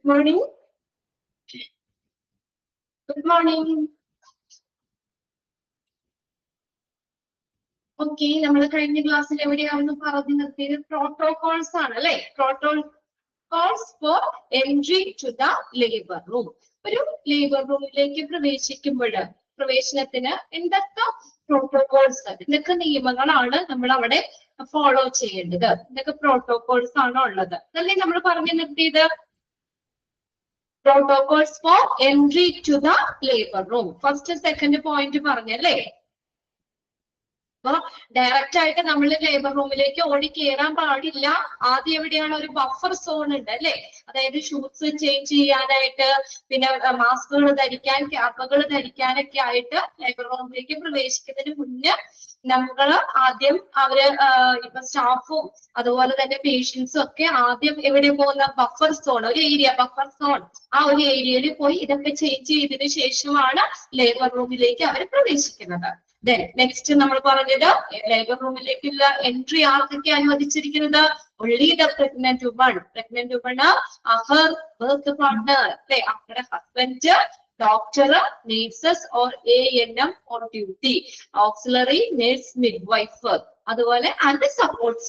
Good morning. Good morning. Okay, നമ്മൾ കഴിഞ്ഞ ക്ലാസ്സിൽ എവിടെയാണെന്ന് പറഞ്ഞു നിർത്തിയത് പ്രോട്ടോകോൾസ് ആണ് അല്ലെ? Protocols for entry to the labour room. ഒരു ലേബർ റൂമിലേക്ക് പ്രവേശനത്തിന് എന്തൊക്കെ പ്രോട്ടോകോൾസ്, എന്തൊക്കെ നിയമങ്ങളാണ് നമ്മൾ അവിടെ ഫോളോ ചെയ്യേണ്ടത്, എന്തൊക്കെ പ്രോട്ടോകോൾസ് ആണോ ഉള്ളത് അതല്ലേ നമ്മൾ പറഞ്ഞു നിർത്തിയത്? Protocols for entry to the labor room. First, second point പറഞ്ഞല്ലേ? അപ്പൊ ഡയറക്റ്റ് ആയിട്ട് നമ്മൾ ലേബർ റൂമിലേക്ക് ഓടി കയറാൻ പാടില്ല. ആദ്യം എവിടെയാണ് ഒരു ബഫർ സോൺ ഉണ്ട് അല്ലെ? അതായത് ഷൂസ് ചേഞ്ച് ചെയ്യാനായിട്ട്, പിന്നെ മാസ്കുകൾ ധരിക്കാൻ, ക്യാപ്പുകൾ ധരിക്കാനൊക്കെ ആയിട്ട് ലേബർ റൂമിലേക്ക് പ്രവേശിക്കുന്നതിന് മുന്നേ നമ്മൾ ആദ്യം ഇപ്പൊ സ്റ്റാഫും അതുപോലെ തന്നെ പേഷ്യൻസും ഒക്കെ ആദ്യം എവിടെ പോകുന്ന ബഫർ സോൺ, ഒരു ഏരിയ ബഫർ സോൺ, ആ ഒരു ഏരിയയിൽ പോയി ഇതൊക്കെ ചേഞ്ച് ചെയ്തതിനു ശേഷമാണ് ലേബർ റൂമിലേക്ക് അവർ പ്രവേശിക്കുന്നത്. നെക്സ്റ്റ് നമ്മൾ പറഞ്ഞത് ലേബർ റൂമിലേക്കുള്ള എൻട്രി ആർക്കൊക്കെ അനുവദിച്ചിരിക്കുന്നത്? only the pregnant woman, her birth partner, അവരുടെ husband, doctor, nurses or ANM on duty, auxiliary nurse, midwife, അതുപോലെ ആൻഡ് സപ്പോർട്ട്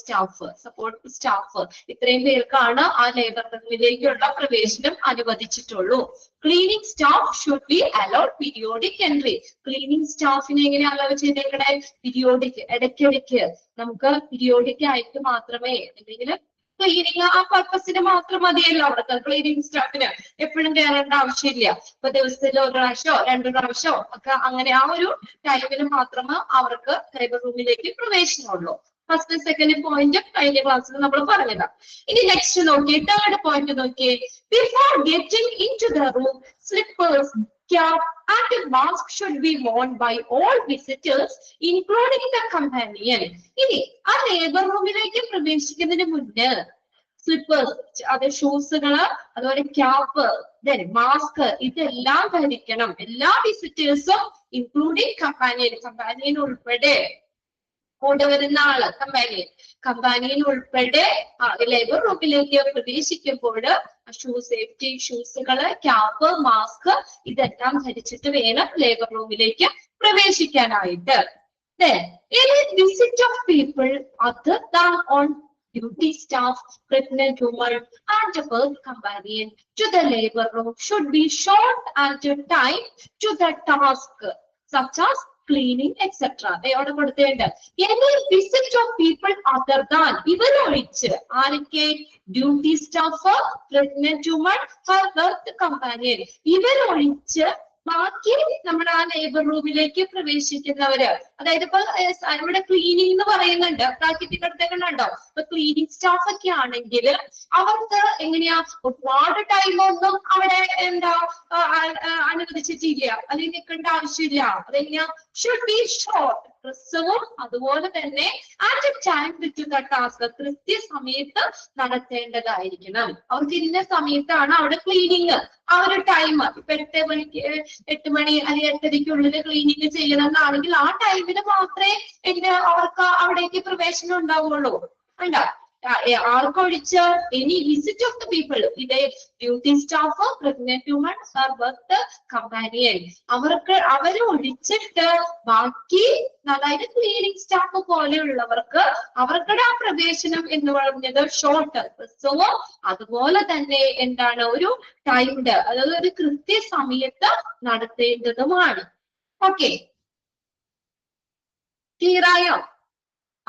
സ്റ്റാഫ് ഇത്രയും പേർക്കാണ് ആ ലേബർ റൂമിലേക്കുള്ള പ്രവേശനം അനുവദിച്ചിട്ടുള്ളൂ. Cleaning staff should be allowed periodic entry. Cleaning സ്റ്റാഫിനെ എങ്ങനെ അലൗ ചെയ്തേക്കണേ? പീരിയോഡിക്, ഇടയ്ക്കിടയ്ക്ക് നമുക്ക് പീരിയോഡിക് ആയിട്ട് മാത്രമേ, അല്ലെങ്കിൽ ക്ലീനിങ് ആ പർപ്പസിന് മാത്രം മതിയല്ലോ അവിടുത്തെ ക്ലീനിങ് സ്റ്റാഫിന്, എപ്പോഴും കയറേണ്ട ആവശ്യമില്ല. ഇപ്പൊ ദിവസത്തിൽ ഒരു പ്രാവശ്യമോ 2 പ്രാവശ്യമോ ഒക്കെ അങ്ങനെ ആ ഒരു ടൈമിൽ മാത്രമേ അവർക്ക് ലേബർ റൂമിലേക്ക് പ്രവേശനമുള്ളൂ. ഫസ്റ്റ് സെക്കൻഡ് പോയിന്റ് കഴിഞ്ഞ ക്ലാസ്സിൽ നമ്മൾ പറഞ്ഞതാ. ഇനി നെക്സ്റ്റ് നോക്കിയേ, തേർഡ് പോയിന്റ് നോക്കിയേ. Before getting into the room, slippers, cap and a mask should be worn by all visitors, including the companion. ഇനി ആ ലേബർ റൂമിലേക്ക് പ്രവേശിക്കുന്നതിന് മുന്നേ സ്ലിപ്പേഴ്സ്, അത് ഷൂസുകള്, അതുപോലെ ക്യാപ്പ്, മാസ്ക്, ഇതെല്ലാം ധരിക്കണം എല്ലാ വിസിറ്റേഴ്സും, ഇൻക്ലൂഡിങ് കമ്പാനിയൻ ഉൾപ്പെടെ, കൊണ്ടുവരുന്ന ആള് കമ്പാനിയൻ ഉൾപ്പെടെ ലേബർ റൂമിലേക്ക് പ്രവേശിക്കുമ്പോൾ സേഫ്റ്റി ഷൂസുകള്, ക്യാപ്പ്, മാസ്ക് ഇതെല്ലാം ധരിച്ചിട്ട് വേണം ലേബർ റൂമിലേക്ക് പ്രവേശിക്കാനായിട്ട്. Any visit of people other than on duty staff, pregnant woman and a birth companion to the labor room should be short and timed to the task, such as cleaning, etc. അവിടെ കൊടുത്തേണ്ട any visit of people other than, ഇവരൊഴിച്ച്, ആരൊക്കെ? Duty staff, pregnant woman, her birth companion, ഇവരൊഴിച്ച് ബാക്കി നമ്മുടെ ആ labour റൂമിലേക്ക് പ്രവേശിക്കുന്നവര്, അതായത് ഇപ്പൊ ഇവിടെ cleaning എന്ന് പറയുന്നുണ്ട്, ബ്രാക്കറ്റിൽ കിടത്തേക്കുന്നുണ്ടോ? ഇപ്പൊ ക്ലീനിങ് സ്റ്റാഫ് ഒക്കെ ആണെങ്കിൽ അവർക്ക് എങ്ങനെയാ ഒരുപാട് ടൈമൊന്നും അവിടെ അനുവദിച്ചിട്ടില്ല, അല്ലെങ്കിൽ നിൽക്കേണ്ട ആവശ്യമില്ല. അതെങ്ങനെയാ? ഷുഡ് ബി ഷോർട്ട്, ഹ്രസ്വവും അതുപോലെ തന്നെ ആറ്റ് ടൈം വിത്ത് ദ ടാസ്ക്, കൃത്യസമയത്ത് നടത്തേണ്ടതായിരിക്കണം. അവർക്ക് ഇന്ന സമയത്താണ് അവിടെ ക്ലീനിങ്, ആ ഒരു ടൈം ഇപ്പൊ 8 മണി അല്ലെങ്കിൽ 8:30 ക്ലീനിങ് ചെയ്യണം എന്നാണെങ്കിൽ ആ ടൈമിന് മാത്രമേ അവർക്ക് അവിടേക്ക് പ്രവേശനം ഉണ്ടാവുള്ളൂ. വേണ്ട ആർക്കൊഴിച്ച് any visit of the people, ഇതേ duty staff, pregnant woman, her birth companion, അവരെ ഒഴിച്ചിട്ട് ബാക്കി, അതായത് ക്ലീനിങ് സ്റ്റാഫ് പോലെയുള്ളവർക്ക് അവരുടെ ആ പ്രവേശനം എന്ന് പറഞ്ഞത് ഷോർട്ട്, ഹ്രസ്വവും അതുപോലെ തന്നെ ഒരു ടൈംഡ്, അതായത് ഒരു കൃത്യസമയത്ത് നടത്തേണ്ടതുമാണ്. ഓക്കെ, ക്ലിയർ ആയോ?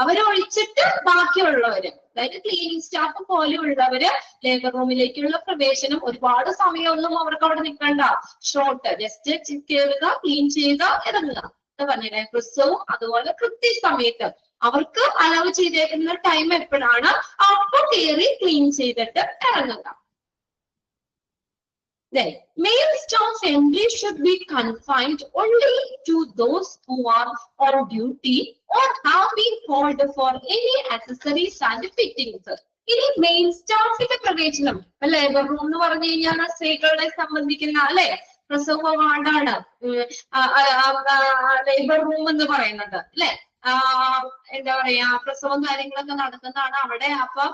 അവരൊഴിച്ചിട്ട് ബാക്കിയുള്ളവര്, അതായത് ക്ലീനിങ് സ്റ്റാഫ് പോലെയുള്ളവര് ലേബർ റൂമിലേക്കുള്ള പ്രവേശനം ഒരുപാട് സമയമൊന്നും അവർക്ക് അവിടെ നിൽക്കണ്ട, ഷോർട്ട്, ജസ്റ്റ് കയറുക, ക്ലീൻ ചെയ്യുക, ഇറങ്ങുക എന്ന് പറഞ്ഞില്ലേ. ഹ്രസ്വവും അതുപോലെ കൃത്യസമയത്ത് അവർക്ക് അലവ് ചെയ്തേക്കുന്ന ടൈം എപ്പോഴാണ്? അപ്പൊ കയറി ക്ലീൻ ചെയ്തിട്ട് ഇറങ്ങുക. Male staff entry should be confined only to those who are on duty or have been called for any accessories and fittings. ഇനി മെയിൻ സ്റ്റാഫിന്റെ പ്രവേശനം, ലേബർ റൂം എന്ന് പറഞ്ഞു കഴിഞ്ഞാൽ സ്ത്രീകളെ സംബന്ധിക്കുന്ന അല്ലെ പ്രസവ വാർഡാണ് ലേബർ റൂം എന്ന് പറയുന്നത് അല്ലെ. എന്താ പറയാ പ്രസവം കാര്യങ്ങളൊക്കെ നടക്കുന്നതാണ് അവിടെ. അപ്പൊ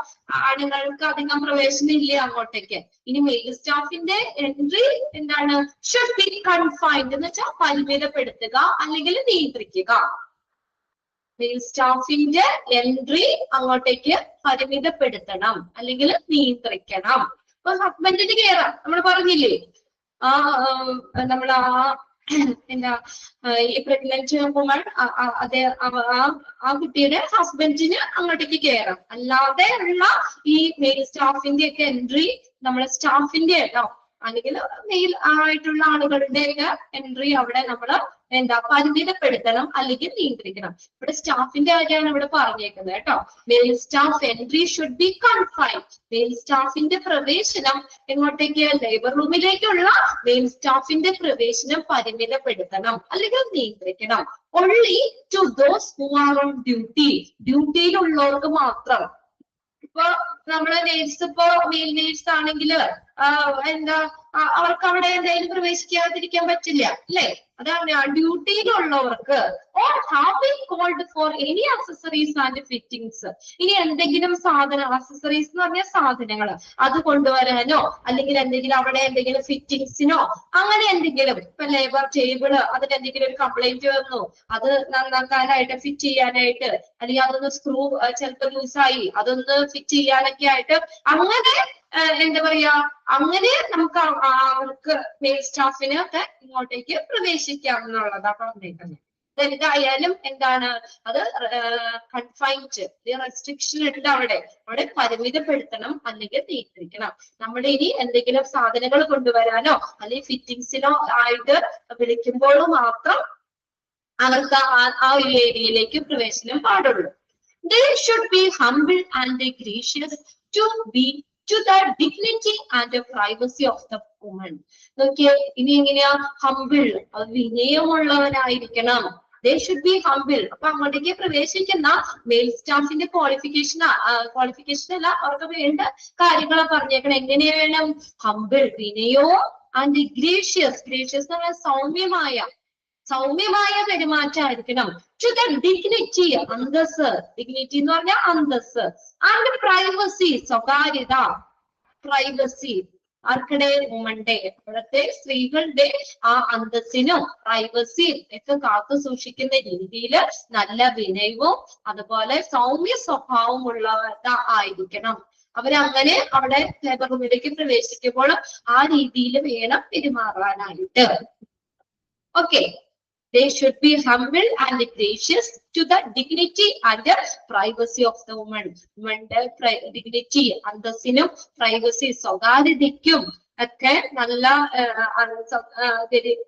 ആണുങ്ങൾക്ക് അധികം പ്രവേശനം ഇല്ല അങ്ങോട്ടേക്ക്. ഇനി മെയിൽ സ്റ്റാഫിന്റെ എൻട്രി എന്താണ്, ഷുഡ് ബി കൺഫൈൻഡ് എന്ന് വെച്ചാൽ പരിമിതപ്പെടുത്തുക അല്ലെങ്കിൽ നിയന്ത്രിക്കുക. മെയിൽ സ്റ്റാഫിന്റെ എൻട്രി അങ്ങോട്ടേക്ക് പരിമിതപ്പെടുത്തണം അല്ലെങ്കിൽ നിയന്ത്രിക്കണം. ഇപ്പൊ ഹസ്ബൻഡിന് കയറാം, നമ്മൾ പറഞ്ഞില്ലേ, നമ്മൾ എന്താ ഈ പ്രഗ്നന്റ് വുമൺ അതേ ആ കുട്ടിയുടെ ഹസ്ബൻഡിന് അങ്ങോട്ടേക്ക് കയറാം. അല്ലാതെ ഉള്ള ഈ മെയിൽ സ്റ്റാഫിന്റെ ഒക്കെ എൻട്രി നമ്മളെ സ്റ്റാഫിന്റെ കേട്ടോ അല്ലെങ്കിൽ മെയിൽ ആയിട്ടുള്ള ആളുകളുടെ എൻട്രി അവിടെ നമ്മൾ എന്താ പരിമിതപ്പെടുത്തണം അല്ലെങ്കിൽ നിയന്ത്രിക്കണം. ഇവിടെ സ്റ്റാഫിന്റെ കാര്യമാണ് ഇവിടെ പറഞ്ഞേക്കുന്നത് കേട്ടോ. Male staff entry should be confined. Male സ്റ്റാഫിന്റെ പ്രവേശനം എങ്ങോട്ടേക്ക്, ലേബർ റൂമിലേക്കുള്ള മെയിൽ സ്റ്റാഫിന്റെ പ്രവേശനം പരിമിതപ്പെടുത്തണം അല്ലെങ്കിൽ നിയന്ത്രിക്കണം. Only to those who are on duty. ഡ്യൂട്ടിയിലുള്ളവർക്ക് മാത്രം. ഇപ്പൊ നമ്മള് നേഴ്സ്, ഇപ്പൊ മെയിൽ നേഴ്സ് ആണെങ്കിൽ എന്താ അവർക്ക് അവിടെ എന്തായാലും പ്രവേശിക്കാതിരിക്കാൻ പറ്റില്ല അല്ലെ. അതാണ് ഡ്യൂട്ടിയിലുള്ളവർക്ക്. Or having called for any accessories and fittings. ഇനി എന്തെങ്കിലും അക്സസറീസ് എന്ന് പറഞ്ഞ സാധനങ്ങൾ അത് കൊണ്ടുവരാനോ അല്ലെങ്കിൽ എന്തെങ്കിലും അവിടെ എന്തെങ്കിലും ഫിറ്റിംഗ്സിനോ അങ്ങനെ എന്തെങ്കിലും, ഇപ്പൊ ലേബർ ടേബിള് അതിന് എന്തെങ്കിലും ഒരു കംപ്ലൈന്റ് വന്നു അത് നന്നാക്കാനായിട്ട് ഫിറ്റ് ചെയ്യാനായിട്ട്, അല്ലെങ്കിൽ അതൊന്ന് സ്ക്രൂ ചിലപ്പോൾ ലൂസായി അതൊന്ന് ഫിറ്റ് ചെയ്യാനൊക്കെ ആയിട്ട് അങ്ങനെ എന്താ പറയാ അങ്ങനെ നമുക്ക് അവർക്ക് മെയിൽ സ്റ്റാഫിന് ഒക്കെ ഇങ്ങോട്ടേക്ക് പ്രവേശിക്കാമെന്നുള്ളതാ പറഞ്ഞേക്കുന്നത്. ഇതായാലും എന്താണ് അത് കൺഫൈൻഡ്, റെസ്ട്രിക്ഷൻ ഉണ്ട് അവിടെ പരിമിതപ്പെടുത്തണം അല്ലെങ്കിൽ നിയന്ത്രിക്കണം. നമ്മൾ ഇനി എന്തെങ്കിലും സാധനങ്ങൾ കൊണ്ടുവരാനോ അല്ലെങ്കിൽ ഫിറ്റിംഗ്സിനോ ആയിട്ട് വിളിക്കുമ്പോൾ മാത്രം അവർക്ക് ആ ഒരു ഏരിയയിലേക്ക് പ്രവേശനം പാടുള്ളൂ. They should be humble and gracious to the dignity and the privacy of the woman. നോക്കിയേ, ഇനി എങ്ങനെയാ humble, വിനയമുള്ളവനായിരിക്കണം. They should be humble. അപ്പൊ അങ്ങോട്ടേക്ക് പ്രവേശിക്കുന്ന മെയിൽ സ്റ്റാഫിന്റെ ക്വാളിഫിക്കേഷൻ അല്ല, അവർക്ക് വേണ്ട കാര്യങ്ങളെ പറഞ്ഞേക്കണം. എങ്ങനെ വേണം, ഹംബിൾ വിനയവും, ആൻഡ് ഗ്രേഷ്യസ് എന്ന് പറഞ്ഞാൽ സൗമ്യമായ പെരുമാറ്റമായിരിക്കണം. To the dignity, Antas, dignity എന്ന് പറഞ്ഞാൽ അന്തസ്, ആൻഡ് പ്രൈവസി, സ്വകാര്യത, പ്രൈവസി ആർക്കടെ, വുമന്റെ, ഇവിടുത്തെ സ്ത്രീകളുടെ ആ അന്തസ്സിനും പ്രൈവസിയും ഒക്കെ കാത്തു സൂക്ഷിക്കുന്ന രീതിയിൽ നല്ല വിനയവും അതുപോലെ സൗമ്യ സ്വഭാവമുള്ളവ ആയിരിക്കണം. അവരങ്ങനെ അവിടെ ലേബർ റൂമിലേക്ക് പ്രവേശിക്കുമ്പോൾ ആ രീതിയിൽ വേണം പെരുമാറാനായിട്ട്. Okay. They should be humble and gracious to the dignity and the privacy of the woman. Woman's dignity, അന്തസ്സിനും പ്രൈവസി, സ്വകാര്യതയ്ക്കും ഒക്കെ നല്ല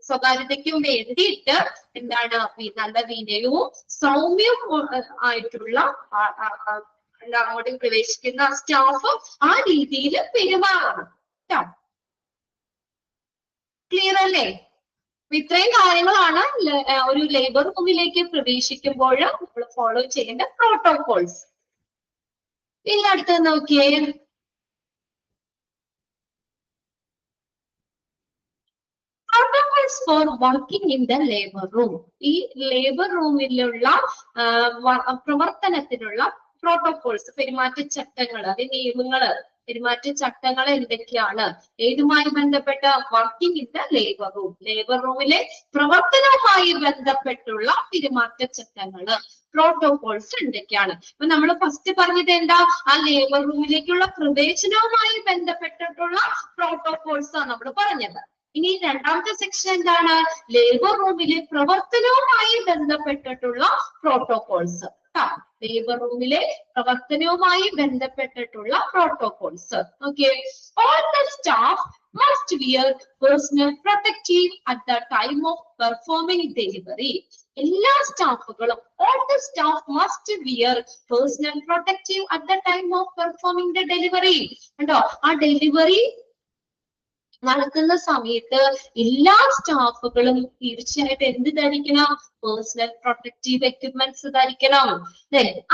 സ്വകാര്യതയ്ക്കും വേണ്ടിയിട്ട് എന്താണ് നല്ല വിനയവും സൗമ്യവും ആയിട്ടുള്ള അങ്ങോട്ട് പ്രവേശിക്കുന്ന സ്റ്റാഫ് ആ രീതിയിൽ പെരുമാറണം. ക്ലിയർ അല്ലേ? ഇത്രയും കാര്യങ്ങളാണ് ഒരു ലേബർ റൂമിലേക്ക് പ്രവേശിക്കുമ്പോൾ നമ്മൾ ഫോളോ ചെയ്യേണ്ട പ്രോട്ടോകോൾസ്. ഇനി അടുത്ത് നോക്കിയേ, protocols for working in the labour room. ഈ ലേബർ റൂമിലുള്ള പ്രവർത്തനത്തിനുള്ള പ്രോട്ടോകോൾസ്, പെരുമാറ്റച്ചട്ടങ്ങൾ, നിയമങ്ങള്, പെരുമാറ്റച്ചട്ടങ്ങൾ എന്തൊക്കെയാണ്, ഏതുമായി ബന്ധപ്പെട്ട, working in the labour room, labour റൂമിലെ പ്രവർത്തനവുമായി ബന്ധപ്പെട്ടുള്ള പെരുമാറ്റച്ചട്ടങ്ങള്, പ്രോട്ടോകോൾസ് എന്തൊക്കെയാണ്. അപ്പൊ നമ്മൾ ഫസ്റ്റ് പറഞ്ഞത് എന്താ, ആ ലേബർ റൂമിലേക്കുള്ള പ്രവേശനവുമായി ബന്ധപ്പെട്ടിട്ടുള്ള പ്രോട്ടോകോൾസ് ആണ് നമ്മൾ പറഞ്ഞത്. ഇനി രണ്ടാമത്തെ സെക്ഷൻ എന്താണ്, ലേബർ റൂമിലെ പ്രവർത്തനവുമായി ബന്ധപ്പെട്ടിട്ടുള്ള പ്രോട്ടോകോൾസ്. ലേബർ റൂമിലെ പ്രവർത്തനവുമായി ബന്ധപ്പെട്ടിട്ടുള്ള protocols. Okay. All the staff must wear personal protective at the time of performing delivery. എല്ലാ സ്റ്റാഫുകളും, all the staff must wear personal protective at the time of performing the delivery. കണ്ടോ, ആ delivery നടത്തുന്ന സമയത്ത് എല്ലാ സ്റ്റാഫുകളും തീർച്ചയായിട്ടും എന്ത് ധരിക്കണം? പേഴ്സണൽ പ്രൊട്ടക്റ്റീവ് എക്യുപ്മെന്റ്സ് ധരിക്കണം.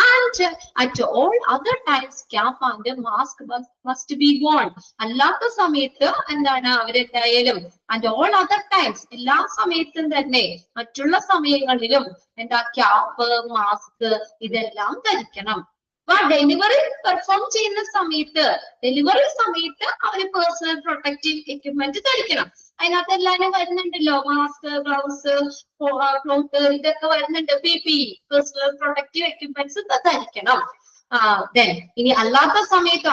And at all other times cap and mask must be worn. അല്ലാത്ത സമയത്ത് എന്താണ് അവരെന്തായാലും ആൻഡ് ഓൾ അതർ ടൈംസ് എല്ലാ സമയത്തും തന്നെ മറ്റുള്ള സമയങ്ങളിലും എന്താ ക്യാപ്പ് മാസ്ക് ഇതെല്ലാം ധരിക്കണം. ഡെലിവറി പെർഫോം ചെയ്യുന്ന സമയത്ത് അവര് പേഴ്സണൽ പ്രൊട്ടക്റ്റീവ് എക്യുപ്മെന്റ് ധരിക്കണം. അതിനകത്ത് എല്ലാവരും വരുന്നുണ്ടല്ലോ, മാസ്ക്, ഗ്ലൗസ്, ക്ലോത്ത് ഇതൊക്കെ വരുന്നുണ്ട്. PPE പേഴ്സണൽ പ്രൊട്ടക്റ്റീവ് എക്യുപ്മെന്റ്സ് ധരിക്കണം. ഇനി അല്ലാത്ത സമയത്ത്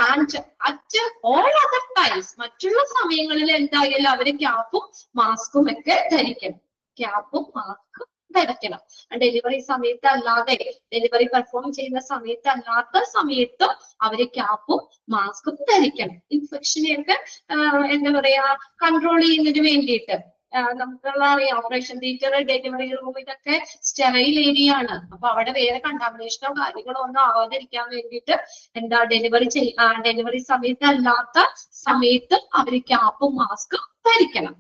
അറ്റ് ഓൾ അതർ ടൈംസ് മറ്റുള്ള സമയങ്ങളിൽ എന്തായാലും അവര് ക്യാപ്പും മാസ്കും ഒക്കെ ധരിക്കണം. ക്യാപ്പും മാസ്കും ധരിക്കണം. ഡെലിവറി സമയത്ത് അല്ലാതെ, ഡെലിവറി പെർഫോം ചെയ്യുന്ന സമയത്ത് അല്ലാത്ത സമയത്തും അവര് ക്യാപ്പും മാസ്കും ധരിക്കണം. ഇൻഫെക്ഷനെയൊക്കെ എന്താ പറയാ കൺട്രോൾ ചെയ്യുന്നതിന് വേണ്ടിയിട്ട്. നമുക്കുള്ള അറിയാം, ഓപ്പറേഷൻ തിയേറ്റർ, ഡെലിവറി റൂം ഇതൊക്കെ സ്റ്റെറൈൽ ഏരിയ ആണ്. അപ്പൊ അവിടെ വേറെ കണ്ടാമിനേഷനോ കാര്യങ്ങളോ ഒന്നും ആവാതിരിക്കാൻ വേണ്ടിയിട്ട് എന്താ ഡെലിവറി സമയത്ത് അല്ലാത്ത സമയത്ത് അവര് ക്യാപ്പും മാസ്കും ധരിക്കണം.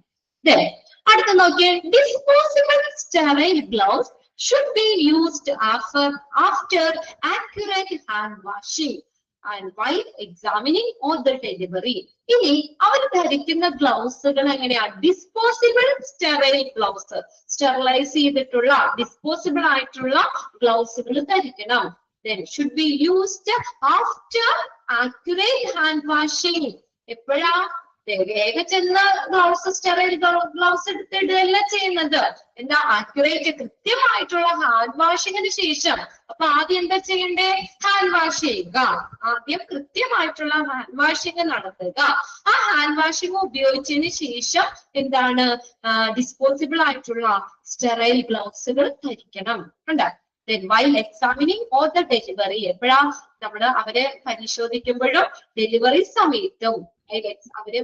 അടുത്ത നോക്കിയേ, disposable sterile gloves should be used after accurate hand washing and while examining on the delivery. ഇനി അവർ ധരിക്കുന്ന ഗ്ലൗസുകൾ എങ്ങനെയാണ്? ഡിസ്പോസിബിൾ സ്റ്റെറൈൽ ഗ്ലൗസ്, സ്റ്റെറിലൈസ് ചെയ്തിട്ടുള്ള ഡിസ്പോസിബിൾ ആയിട്ടുള്ള ഗ്ലൗസുകൾ ധരിക്കണം. Then should be used after accurate hand washing. എപ്പോഴാ? വേഗം ചെന്ന് ഗ്ലൗസ്, സ്റ്റെറൈൽ ഗ്ലൗസ് എടുത്തിടുകയല്ല ചെയ്യുന്നത്. എന്താ? ആക്യുറേറ്റ് കൃത്യമായിട്ടുള്ള ഹാൻഡ് വാഷിങ്ങിന് ശേഷം. അപ്പൊ ആദ്യം എന്താ ചെയ്യണ്ടേ? ഹാൻഡ് വാഷ് ചെയ്യുക. ആദ്യം കൃത്യമായിട്ടുള്ള ഹാൻഡ് വാഷിങ് നടത്തുക. ആ ഹാൻഡ് വാഷിങ് ഉപയോഗിച്ചതിന് ശേഷം എന്താണ്? ഡിസ്പോസിബിൾ ആയിട്ടുള്ള സ്റ്റെറൈൽ ഗ്ലൗസുകൾ ധരിക്കണം. കണ്ടോ? Then while examining all the delivery, എപ്പോഴാ? നമ്മള് അവരെ പരിശോധിക്കുമ്പോഴും ഡെലിവറി സമയത്തും അവരെ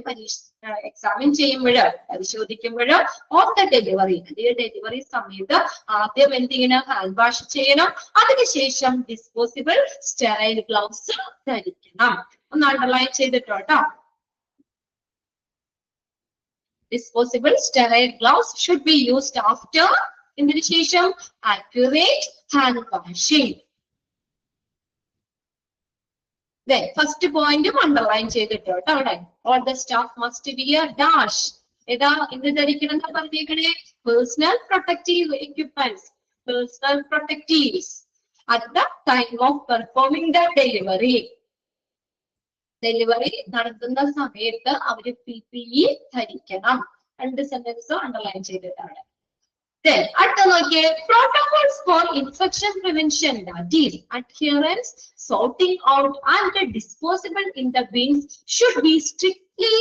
എക്സാമിൻ ചെയ്യുമ്പോഴോ പരിശോധിക്കുമ്പോഴോ ഓഫ് ദ ഡെലിവറി, ഡെലിവറി സമയത്ത് ആദ്യം എന്ത് ചെയ്യണം? ഹാൻഡ് വാഷ് ചെയ്യണം. അതിനുശേഷം ഡിസ്പോസിബിൾ സ്റ്റെറൈൽ ഗ്ലൗസ് ധരിക്കണം. ഒന്ന് അണ്ടർലൈൻ ചെയ്തിട്ടോ. Disposable sterile gloves should be used after ഇതിനു ശേഷം ആക്യുറേറ്റ് ഹാൻഡ് വാഷിംഗ്. ഫസ്റ്റ് പോയിന്റും അണ്ടർലൈൻ ചെയ്തിട്ടോ അവിടെ. All the staff must wear dash. ഏതാ എന്ത് ധരിക്കണം എന്ന് പറഞ്ഞേക്കണേ? Personal protective equipments, personal protectives at the time of performing the delivery. Delivery നടത്തുന്ന സമയത്ത് അവര് PPE ധരിക്കണം. രണ്ട് സെന്റൻസും അണ്ടർലൈൻ ചെയ്തിട്ടാണ്. അടുത്ത നോക്കിയേ, protocols for infection prevention, that is adherence, sorting out and disposable in the bins should be strictly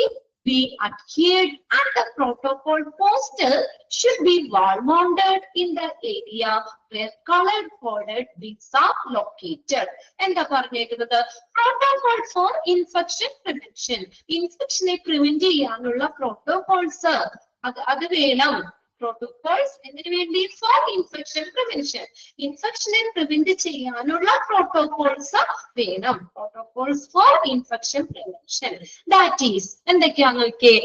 be adhered, and the protocol poster should be wall mounted in the area where colored coded bins are located. എന്താ പറഞ്ഞേക്കുന്നത്? protocol for infection prevention, ഇൻഫെക്ഷനെ prevent ചെയ്യാനുള്ള protocols അത് വേണം. Protocols എന്തിനു വേണ്ടി? For infection prevention, ഇൻഫെക്ഷനെ prevent ചെയ്യാനുള്ള പ്രോട്ടോകോൾസ് വേണം. Protocols for infection prevention, that is എന്തൊക്കെയാന്ന് നോക്കിയേ?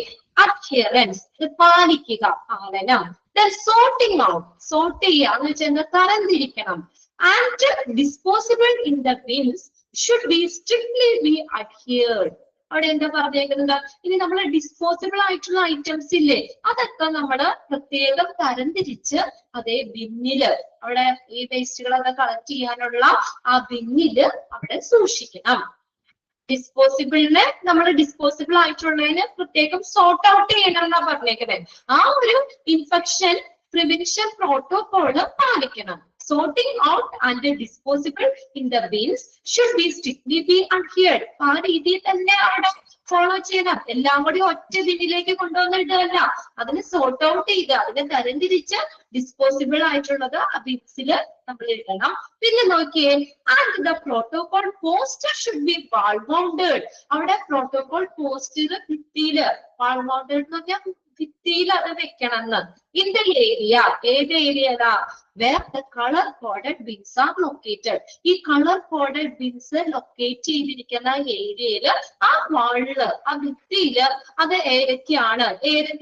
അഡ്ഹിയറൻസ്, പാലിക്കുക, പാലനം. ദെൻ സോർട്ടിംഗ് ഔട്ട്, സോർട്ട് ചെയ്യുക എന്ന് വെച്ചാൽ തരംതിരിക്കണം. And disposable in the bins should be strictly be adhered. അവിടെ എന്താ പറഞ്ഞേക്കുന്നത്? ഇനി നമ്മൾ ഡിസ്പോസിബിൾ ആയിട്ടുള്ള ഐറ്റംസ് ഇല്ലേ, അതൊക്കെ നമ്മള് പ്രത്യേകം തരംതിരിച്ച് അതേ ബിന്നില്, അവിടെ ഈ വേസ്റ്റുകളൊക്കെ കളക്ട് ചെയ്യാനുള്ള ആ ബിന്നില് അവിടെ സൂക്ഷിക്കണം. ഡിസ്പോസിബിളിന് നമ്മൾ ഡിസ്പോസിബിൾ ആയിട്ടുള്ളതിന് പ്രത്യേകം സോർട്ട് ഔട്ട് ചെയ്യണം എന്നാ പറഞ്ഞേക്കുന്നത്. ആ ഒരു ഇൻഫെക്ഷൻ പ്രിവെൻഷൻ പ്രോട്ടോകോള് പാലിക്കണം. Sorting out and disposable in the bins should be strictly be adhered. ആ രീതിയിൽ തന്നെ അവിടെ ഫോളോ ചെയ്യണം. എല്ലാം കൂടി ഒറ്റ ബിന്നിലേക്ക് കൊണ്ടുവന്നിട്ടല്ല, അതിന് സോർട്ട് ഔട്ട് ചെയ്ത് അതിനെ തരംതിരിച്ച് ഡിസ്പോസിബിൾ ആയിട്ടുള്ളത് ആ ബിൻസില് നമ്മൾ ഇടണം. പിന്നെ നോക്കിയേ, and the protocol poster should be wall mounted. അവിടെ പ്രോട്ടോകോൾ പോസ്റ്റർ ഭിത്തിയില്, വാൾ മൗണ്ടഡ് എന്ന് പറഞ്ഞാൽ ഭിത്തിയിൽ അത് വെക്കണം എന്ന്. in the area, ഏത് ഏരിയയിലാ, where the color coded bins are located. ഈ color coded bins locate ചെയ്തിരിക്കുന്ന ഏരിയയില് ആ വാളില് ആ ഭിത്തിയില് അത് ഏതൊക്കെയാണ്, ഏത്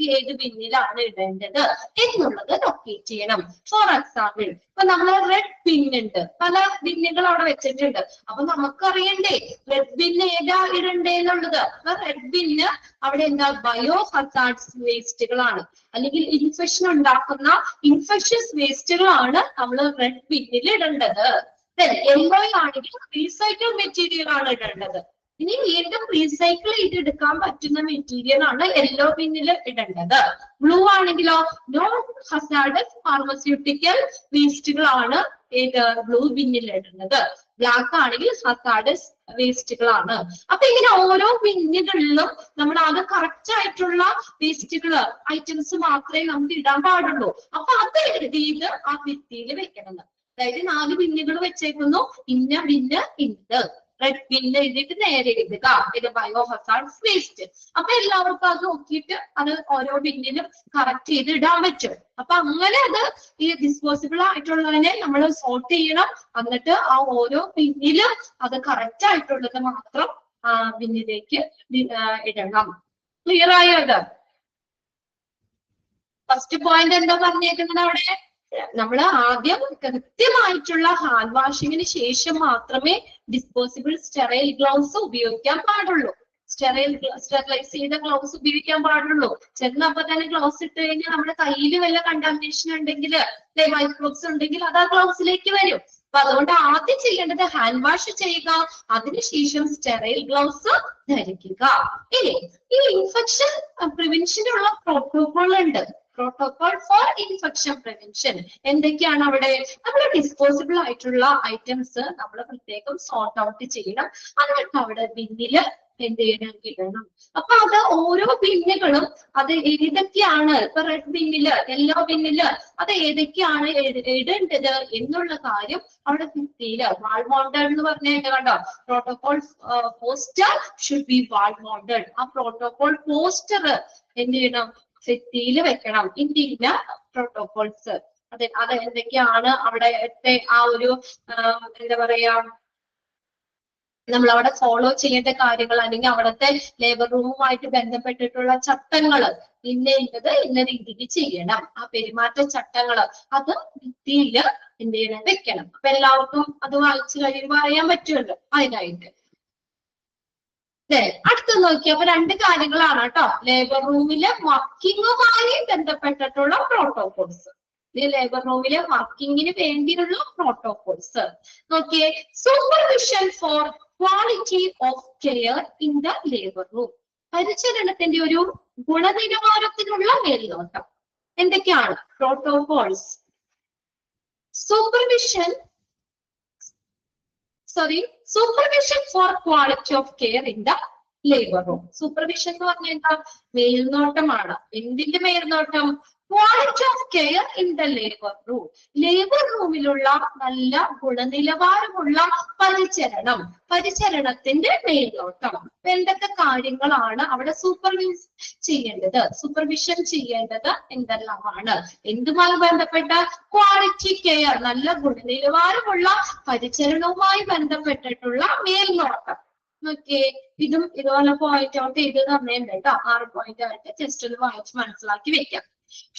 ബിന്നിലാണ് ഇടേണ്ടത് എന്നുള്ളത് ലൊക്കേറ്റ് ചെയ്യണം. ഫോർ എക്സാമ്പിൾ, ഇപ്പൊ നമ്മൾ റെഡ് ബിൻ ഉണ്ട്, പല ബിന്നുകൾ അവിടെ വെച്ചിട്ടുണ്ട്. അപ്പൊ നമുക്കറിയണ്ടേ റെഡ് ബിൻ ഏതാ ഇടണ്ടേന്നുള്ളത്. അപ്പൊ റെഡ് ബിന്ന് അവിടെ എന്താ, ബയോ ഹസാർഡ്സ് വേസ്റ്റുകളാണ്, അല്ലെങ്കിൽ ഇൻഫെക്ഷൻ ഉണ്ടാക്കുന്ന ഇൻഫെക്ഷ്യസ് വേസ്റ്റുകളാണ് നമ്മൾ റെഡ് ബിന്നിൽ ഇടേണ്ടത്. യെല്ലോ ആണെങ്കിൽ റീസൈക്കിൾ മെറ്റീരിയൽ ആണ് ഇടേണ്ടത്. ഇനി വീണ്ടും റീസൈക്കിൾ ചെയ്തെടുക്കാൻ പറ്റുന്ന മെറ്റീരിയൽ ആണ് യെല്ലോ ബിന്നിൽ ഇടേണ്ടത്. ബ്ലൂ ആണെങ്കിലോ നോൺ ഹസാർഡസ് ഫാർമസ്യൂട്ടിക്കൽ വേസ്റ്റുകളാണ് ഏത് ബ്ലൂ ബിന്നിൽ ഇടുന്നത്. ബ്ലാക്ക് ആണെങ്കിൽ ഹസാർഡസ് വേസ്റ്റുകളാണ്. അപ്പൊ ഇങ്ങനെ ഓരോ ബിന്നുകളിലും നമ്മൾ അത് കറക്റ്റ് ആയിട്ടുള്ള വേസ്റ്റുകള് ഐറ്റംസ് മാത്രമേ നമുക്ക് ഇടാൻ പാടുള്ളൂ. അപ്പൊ അത് എഴുതിയിട്ട് ആ ഭിത്തിയിൽ വെക്കണം. അതായത് 4 ബിന്നുകൾ വെച്ചേക്കുന്നു, ഇന്ന ബിന്ന് ഇന്നത്, റെഡ് ബിന്ന് എഴുതിയിട്ട് നേരെ എഴുതുക ഇത് ബയോ ഹസാർഡ്സ് വേസ്റ്റ്. അപ്പൊ എല്ലാവർക്കും അത് നോക്കിയിട്ട് അത് ഓരോ ബിന്നിലും കറക്റ്റ് ചെയ്ത് ഇടാൻ പറ്റും. അപ്പൊ അങ്ങനെ അത് ഈ ഡിസ്പോസിബിൾ ആയിട്ടുള്ളതിനെ നമ്മൾ സോർട്ട് ചെയ്യണം. എന്നിട്ട് ആ ഓരോ ബിന്നിലും അത് കറക്റ്റ് ആയിട്ടുള്ളത് മാത്രം ആ ബിന്നിലേക്ക് ഇടണം. ക്ലിയർ ആയോ? അത് ഫസ്റ്റ് പോയിന്റ് എന്താ പറഞ്ഞേക്കുന്നത് അവിടെ, നമ്മൾ ആദ്യം കൃത്യമായിട്ടുള്ള ഹാൻഡ് വാഷിങ്ങിന് ശേഷം മാത്രമേ ഡിസ്പോസിബിൾ സ്റ്റെറൈൽ ഗ്ലൗസ് ഉപയോഗിക്കാൻ പാടുള്ളൂ. സ്റ്റെറിലൈസ് ചെയ്ത ഗ്ലൗസ് ഉപയോഗിക്കാൻ പാടുള്ളൂ. ചെന്നപ്പോ തന്നെ ഗ്ലൗസ് ഇട്ട് കഴിഞ്ഞാൽ നമ്മുടെ കയ്യിൽ വല്ല കണ്ടാമിനേഷൻ ഉണ്ടെങ്കിൽ, മൈക്രോബ്സ് ഉണ്ടെങ്കിൽ അത് ആ ഗ്ലൗസിലേക്ക് വരും. അപ്പൊ അതുകൊണ്ട് ആദ്യം ചെയ്യേണ്ടത് ഹാൻഡ് വാഷ് ചെയ്യുക, അതിനുശേഷം സ്റ്റെറൈൽ ഗ്ലൗസ് ധരിക്കുക. ഇനി ഈ ഇൻഫെക്ഷൻ പ്രിവെൻഷനുള്ള പ്രോട്ടോകോൾ ഉണ്ട്. പ്രോട്ടോകോൾ ഫോർ ഇൻഫെക്ഷൻ പ്രിവെൻഷൻ എന്തൊക്കെയാണ് അവിടെ, നമ്മൾ ഡിസ്പോസിബിൾ ആയിട്ടുള്ള ഐറ്റംസ് നമ്മൾ പ്രത്യേകം സോർട്ട് ഔട്ട് ചെയ്യണം. എന്നിട്ട് അവിടെ ബിന്നില് എന്ത് ചെയ്യണം, ഇടണം. അപ്പൊ അത് ഓരോ ബിന്നുകളും അത് ഏതൊക്കെയാണ്, ഇപ്പൊ റെഡ് ബിന്നില് യെല്ലോ ബിന്നില് അത് ഏതൊക്കെയാണ് ഇടേണ്ടത് എന്നുള്ള കാര്യം അവിടെ ഭിത്തിയില് വാൾ മൗണ്ടഡ് എന്ന് പറഞ്ഞേക്ക കണ്ടോ. Protocol poster should be wall mounted. ആ പ്രോട്ടോകോൾ പോസ്റ്റർ എന്ത് ചെയ്യണം, ഭിത്തിയിൽ വെക്കണം. ഇന്ത്യയിലെ പ്രോട്ടോകോൾസ് അത് എന്തൊക്കെയാണ് അവിടത്തെ ആ ഒരു എന്താ പറയാ, നമ്മൾ അവിടെ ഫോളോ ചെയ്യേണ്ട കാര്യങ്ങൾ, അല്ലെങ്കിൽ അവിടുത്തെ ലേബർ റൂമുമായിട്ട് ബന്ധപ്പെട്ടിട്ടുള്ള ചട്ടങ്ങള് ഇന്ന രീതിയിൽ ചെയ്യണം. ആ പെരുമാറ്റ ചട്ടങ്ങള് അത് ഭിത്തിയില് എന്ത് ചെയ്യണം, വെക്കണം. അപ്പൊ എല്ലാവർക്കും അത് വായിച്ചു കഴിയുമ്പോൾ അറിയാൻ പറ്റുമല്ലോ അതിനായിട്ട്. അടുത്ത് നോക്കി, അപ്പൊ 2 കാര്യങ്ങളാണ് കേട്ടോ, ലേബർ റൂമിലെ വർക്കിങ്ങുമായി ബന്ധപ്പെട്ടിട്ടുള്ള പ്രോട്ടോകോൾസ്. ലേബർ റൂമിലെ വർക്കിങ്ങിന് വേണ്ടിയുള്ള പ്രോട്ടോകോൾസ് നോക്കിയേ. Supervision for quality of care in the labour room. പരിചരണത്തിന്റെ ഒരു ഗുണനിലവാരത്തിനുള്ള മേൽനോട്ടം. എന്തൊക്കെയാണ് protocols? Supervision for quality of care in the labor room. Supervision എന്ന് പറഞ്ഞാൽ എന്താ, മേൽനോട്ടമാണ്. എന്തിന്റെ മേൽനോട്ടം? Quality of care in the labour room. Labour റൂമിലുള്ള നല്ല ഗുണനിലവാരമുള്ള പരിചരണത്തിന്റെ മേൽനോട്ടം. എന്തൊക്കെ കാര്യങ്ങളാണ് അവിടെ സൂപ്പർവിഷൻ ചെയ്യേണ്ടത് എന്തെല്ലാമാണ്? എന്തുമായി ബന്ധപ്പെട്ട ക്വാളിറ്റി കെയർ, നല്ല ഗുണനിലവാരമുള്ള പരിചരണവുമായി ബന്ധപ്പെട്ടിട്ടുള്ള മേൽനോട്ടം. ഓക്കെ, ഇതും ഇതുപോലെ പോയിന്റ് ഔട്ട് ചെയ്ത് തന്നേണ്ട കേട്ടോ. 6 പോയിന്റ് ആയിട്ട് ജസ്റ്റ് ഒന്ന് വായിച്ച് മനസ്സിലാക്കി വെക്കാം.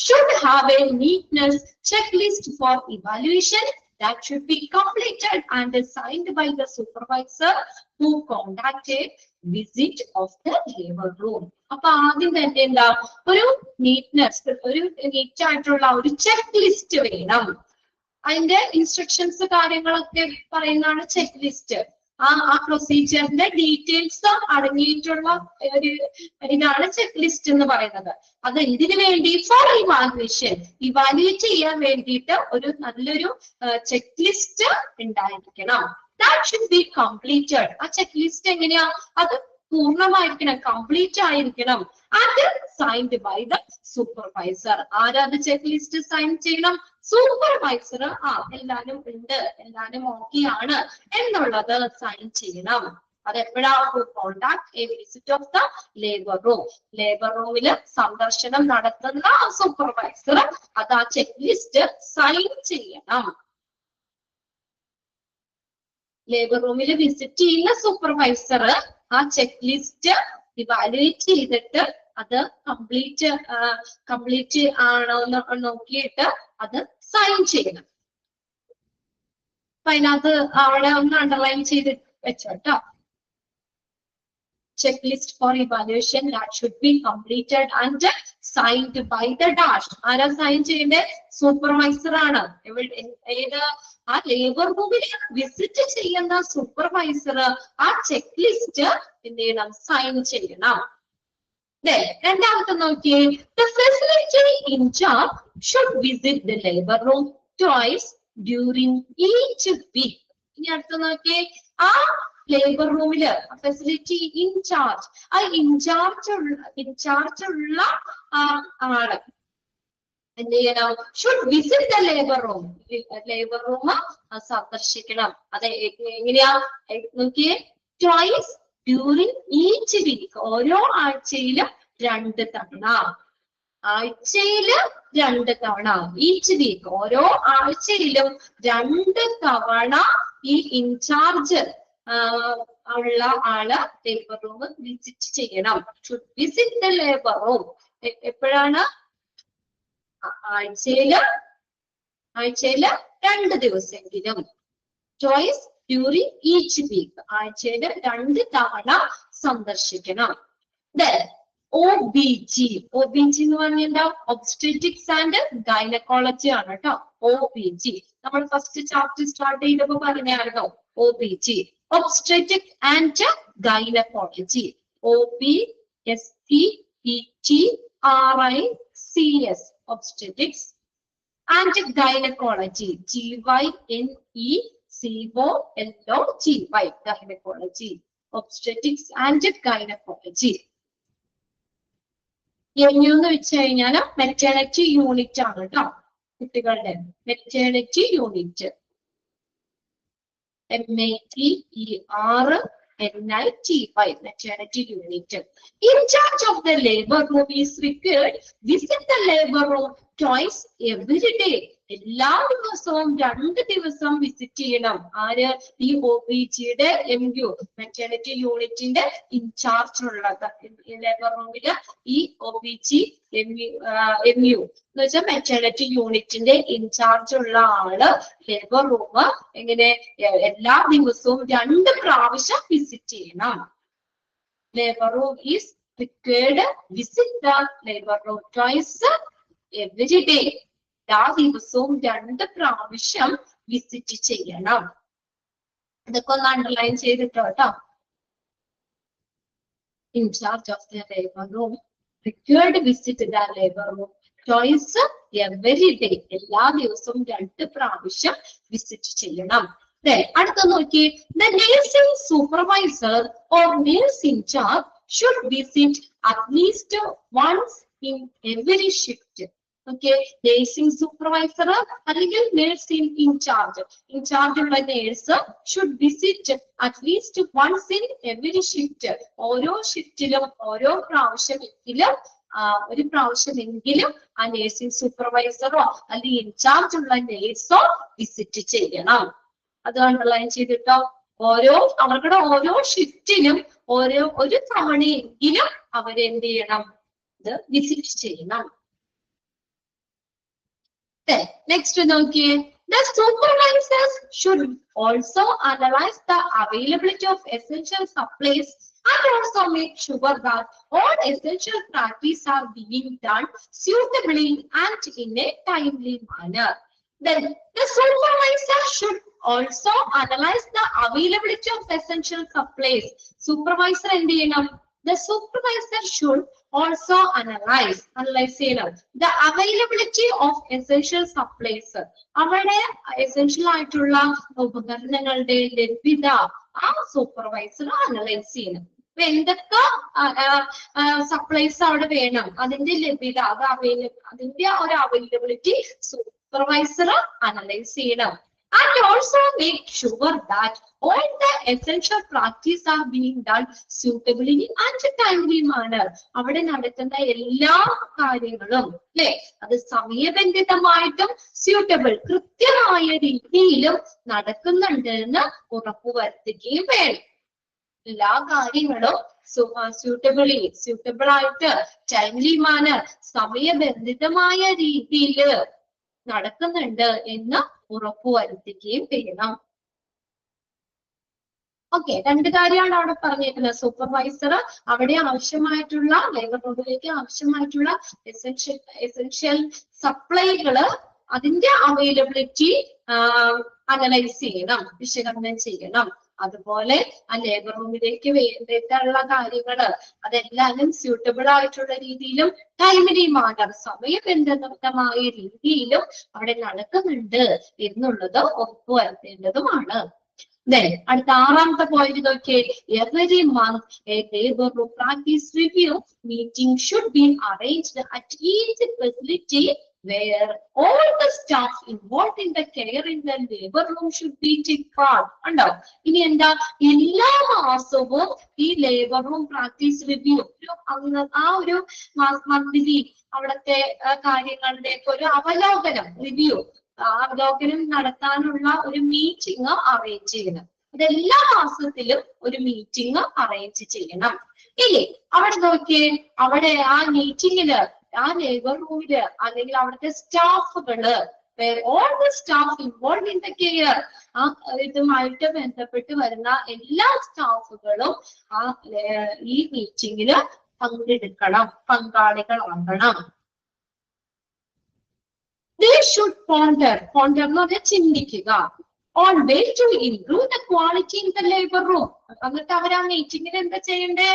Should have a neatness checklist for evaluation that should be completed and signed by the supervisor who conducted visit of the labor room. അപ്പൊ ആദ്യം തന്നെ എന്താ, ഒരു നീറ്റ് ആയിട്ടുള്ള ഒരു ചെക്ക് ലിസ്റ്റ് വേണം. അതിന്റെ ഇൻസ്ട്രക്ഷൻസ് കാര്യങ്ങളൊക്കെ പറയുന്നതാണ് ചെക്ക് ലിസ്റ്റ്. ആ പ്രൊസീജിയറിന്റെ ഡീറ്റെയിൽസ് അടങ്ങിയിട്ടുള്ള ഒരു ഇതാണ് ചെക്ക് ലിസ്റ്റ് എന്ന് പറയുന്നത്. അത് എന്തിനു വേണ്ടി? ഫോർ ഇവാലുവേറ്റ് ചെയ്യാൻ വേണ്ടിയിട്ട് ഒരു നല്ലൊരു ചെക്ക് ലിസ്റ്റ് ഉണ്ടായിരിക്കണം. That should be completed. ആ ചെക്ക് ലിസ്റ്റ് എങ്ങനെയാ, അത് പൂർണ്ണമായിരിക്കണം, കംപ്ലീറ്റ് ആയിരിക്കണം. അത് സൈൻഡ് ബൈ ദ സൂപ്പർവൈസർ. ആരാത് ചെക്ക് ലിസ്റ്റ് സൈൻ ചെയ്യണം? സൂപ്പർവൈസർ. എല്ലാരും ഉണ്ട്, എല്ലാരും ഓക്കെ ആണ് എന്നുള്ളത് സൈൻ ചെയ്യണം. അത് എപ്പോഴാണ് contact A visit of the labour room. Labour റൂമിൽ സന്ദർശനം നടത്തുന്ന സൂപ്പർവൈസർ അത് ആ ചെക്ക് ലിസ്റ്റ് സൈൻ ചെയ്യണം. ലേബർ റൂമിൽ വിസിറ്റ് ചെയ്യുന്ന സൂപ്പർവൈസർ ആ ചെക്ക് ലിസ്റ്റ് ഇവാലുവേറ്റ് ചെയ്തിട്ട് അത് കംപ്ലീറ്റ് ആണോ നോക്കിയിട്ട് അത് സൈൻ ചെയ്യണം. അപ്പൊ അതിനകത്ത് അവിടെ ഒന്ന് അണ്ടർലൈൻ ചെയ്ത് വെച്ചോട്ടോ. checklist for evaluation that should be completed and signed by the dash. ആരാ സൈൻ ചെയ്യേണ്ടത്? സൂപ്പർവൈസർ ആണ്. ഏത് ആ ലേബർ റൂമിൽ വിസിറ്റ് ചെയ്യുന്ന സൂപ്പർവൈസർ ആ ചെക്ക് ലിസ്റ്റ് എന്ത് ചെയ്യണം? സൈൻ ചെയ്യണം. രണ്ടാമത്തെ നോക്കിയേ, the facility in charge should visit the labor room twice during each week. ഇനി അടുത്ത നോക്കിയേ, ആ ലേബർ റൂമില് ഫെസിലിറ്റി ഇൻചാർജ് ആ ഇൻചാർജ് ഉള്ള ആള് എന്ത് ചെയ്യണം? Should visit the labour room. Labour room സന്ദർശിക്കണം. അത് എങ്ങനെയാ നോക്കിയേ, ട്വൈസ് ഡ്യൂറിങ് ഈച്ച് വീക്ക്. ഓരോ ആഴ്ചയിലും 2 തവണ. ആഴ്ചയില് 2 തവണ. ഈച്ച് വീക്ക് ഓരോ ആഴ്ചയിലും 2 തവണ ഈ ഇൻചാർജ് ഉള്ള ആള് ലേബർ റൂം വിസിറ്റ് ചെയ്യണം. Should visit the labour room. എപ്പോഴാണ്? ആഴ്ചയില് 2 ദിവസമെങ്കിലും. Choice during each week. ആഴ്ചയില് 2 തവണ സന്ദർശിക്കണം. OBG എന്ന് പറഞ്ഞാൽ ഒബ്സ്ട്രെറ്റിക്സ് ആൻഡ് ഗൈനക്കോളജി ആണ് കേട്ടോ. OBG നമ്മൾ ഫസ്റ്റ് ചാപ്റ്റർ സ്റ്റാർട്ട് ചെയ്തപ്പോ പറഞ്ഞായിരുന്നോ? OBG obstetric and gynaecology. OBSTETRICS obstetrics and gynaecology. GYNECOLOGY gynaecology. Obstetrics and gynaecology. MU എന്ന് വെച്ച് കഴിഞ്ഞാൽ മെറ്റേണിറ്റി യൂണിറ്റ് ആണ് കേട്ടോ. കുട്ടികളുടെ maternity unit. MATERNITY maternity unit. In charge of the labor room is required visit the labor room twice every day. എല്ലാ ദിവസവും 2 ദിവസം visit ചെയ്യണം. ആര്? ഈ OBGയുടെ MU മെറ്റേണിറ്റി യൂണിറ്റിന്റെ ഇൻചാർജ് ഉള്ളത്. ലേബർ റൂമില് ഈ OBG MU എന്ന് വെച്ചാൽ മെറ്റേണിറ്റി യൂണിറ്റിന്റെ ഇൻചാർജ് ഉള്ള ആള് ലേബർ റൂം എങ്ങനെ എല്ലാ ദിവസവും 2 പ്രാവശ്യം വിസിറ്റ് ചെയ്യണം. Labour room is required visit the labour room twice every day. എല്ലാ ദിവസവും 2 പ്രാവശ്യം വിസിറ്റ് ചെയ്യണം. ഇതൊക്കെ ഒന്ന് അണ്ടർലൈൻ ചെയ്തിട്ടോ കേട്ടോ. In charge of the labour room required visit the labour room twice every day. എല്ലാ ദിവസവും 2 പ്രാവശ്യം വിസിറ്റ് ചെയ്യണം. അടുത്ത നോക്കി, the nursing supervisor or nurse in charge should visit at least once in every shift. Okay, nursing supervisor അല്ലെങ്കിൽ nursing in charge ഉള്ള nurse should visit at least once in every shift. ഓരോ ഷിഫ്റ്റിലും ഓരോ പ്രാവശ്യമെങ്കിലും ഒരു പ്രാവശ്യമെങ്കിലും ആ നഴ്സിംഗ് സൂപ്പർവൈസറോ അല്ലെങ്കിൽ ഇൻചാർജ് ഉള്ള നേഴ്സോ വിസിറ്റ് ചെയ്യണം. അത് അണ്ടർലൈൻ ചെയ്തിട്ടോ. അവരുടെ ഓരോ ഷിഫ്റ്റിലും ഒരു തവണയെങ്കിലും അവരെന്ത് ചെയ്യണം? ഇത് വിസിറ്റ് ചെയ്യണം. Next നോക്കിയേ, the supervisors should also analyze the availability of essential supplies and also make sure that all essential practices are being done suitably and in a timely manner. Then the supervisor should also analyze the availability of essential supplies. Supervisor എന്ത് ചെയ്യണം? The supervisor should also analyze the availability of essential supplies. അവിടെ essential ആയിട്ടുള്ള ഉപകരണങ്ങളുടെ ലഭ്യത ആ supervisor analyse ചെയ്യണം. അപ്പൊ എന്തൊക്കെ സപ്ലൈസ് അവിടെ വേണം, അതിന്റെ ലഭ്യത, അതിന്റെ ഒരു അവൈലബിലിറ്റി സൂപ്പർവൈസർ അനലൈസ് ചെയ്യണം. and also make sure that all the essential practice are being done suitably and timely manner. അവിടെ നടത്തുന്ന എല്ലാ കാര്യങ്ങളും അല്ലെ അത് സമയബന്ധിതമായിട്ടും സ്യൂട്ടബിൾ കൃത്യമായ രീതിയിലും നടക്കുന്നുണ്ട് എന്ന് ഉറപ്പുവരുത്തുകയും വേണം. എല്ലാ കാര്യങ്ങളും സ്യൂട്ടബിൾ ആയിട്ട് ടൈംലി മാനർ സമയബന്ധിതമായ രീതിയിൽ നടക്കുന്നുണ്ട് എന്ന് ഉറപ്പുവരുത്തുകയും ചെയ്യണം. ഓക്കെ, രണ്ട് കാര്യമാണ് അവിടെ പറഞ്ഞേക്കുന്നത്. സൂപ്പർവൈസർ അവിടെ ആവശ്യമായിട്ടുള്ള ലേബർ റൂമിലേക്ക് ആവശ്യമായിട്ടുള്ള എസെൻഷ്യൽ സപ്ലൈകള് അതിന്റെ അവൈലബിലിറ്റി അനലൈസ് ചെയ്യണം, വിശകലനം ചെയ്യണം. അതുപോലെ ആ ലേബർ റൂമിലേക്ക് വേണ്ടിയിട്ടുള്ള കാര്യങ്ങള് അതെല്ലാനും സ്യൂട്ടബിൾ ആയിട്ടുള്ള രീതിയിലും ടൈംലി മാനർ സമയബന്ധിതമായ രീതിയിലും അവിടെ നടക്കുന്നുണ്ട് എന്നുള്ളത് ഉറപ്പുവരുത്തേണ്ടതുമാണ്. അടുത്ത ആറാമത്തെ പോയിന്റ് നോക്കിയേ. Every month A labour room practice review meeting should be arranged at each facility where all the staff involved in the care in the labor room should be taken. ഉണ്ടോ? ഇനി എന്താ, എല്ലാ മാസവും ഈ ലേബർ റൂം പ്രാക്ടീസ് റിവ്യൂ ആ ഒരു monthly അവിടുത്തെ കാര്യങ്ങളുടെ ഒരു അവലോകനം റിവ്യൂ അവലോകനം നടത്താനുള്ള ഒരു മീറ്റിംഗ് അറേഞ്ച് ചെയ്യണം. ഇതെല്ലാ മാസത്തിലും ഒരു മീറ്റിംഗ് അറേഞ്ച് ചെയ്യണം. ഇല്ലേ അവിടെ നോക്കിയേ, അവിടെ ആ മീറ്റിംഗില് ആ ലേബർ റൂമില് അല്ലെങ്കിൽ അവിടുത്തെ സ്റ്റാഫുകള് all the staff involved in the care ആ ഇതുമായിട്ട് ബന്ധപ്പെട്ട് വരുന്ന എല്ലാ സ്റ്റാഫുകളും ആ ഈ മീറ്റിംഗില് പങ്കെടുക്കണം, പങ്കാളികളാകണം. They should ponder എന്ന് പറഞ്ഞാൽ ചിന്തിക്കുക, on way to improve the quality in the labor room. എന്നിട്ട് അവർ ആ മീറ്റിംഗിൽ എന്താ ചെയ്യണ്ടേ,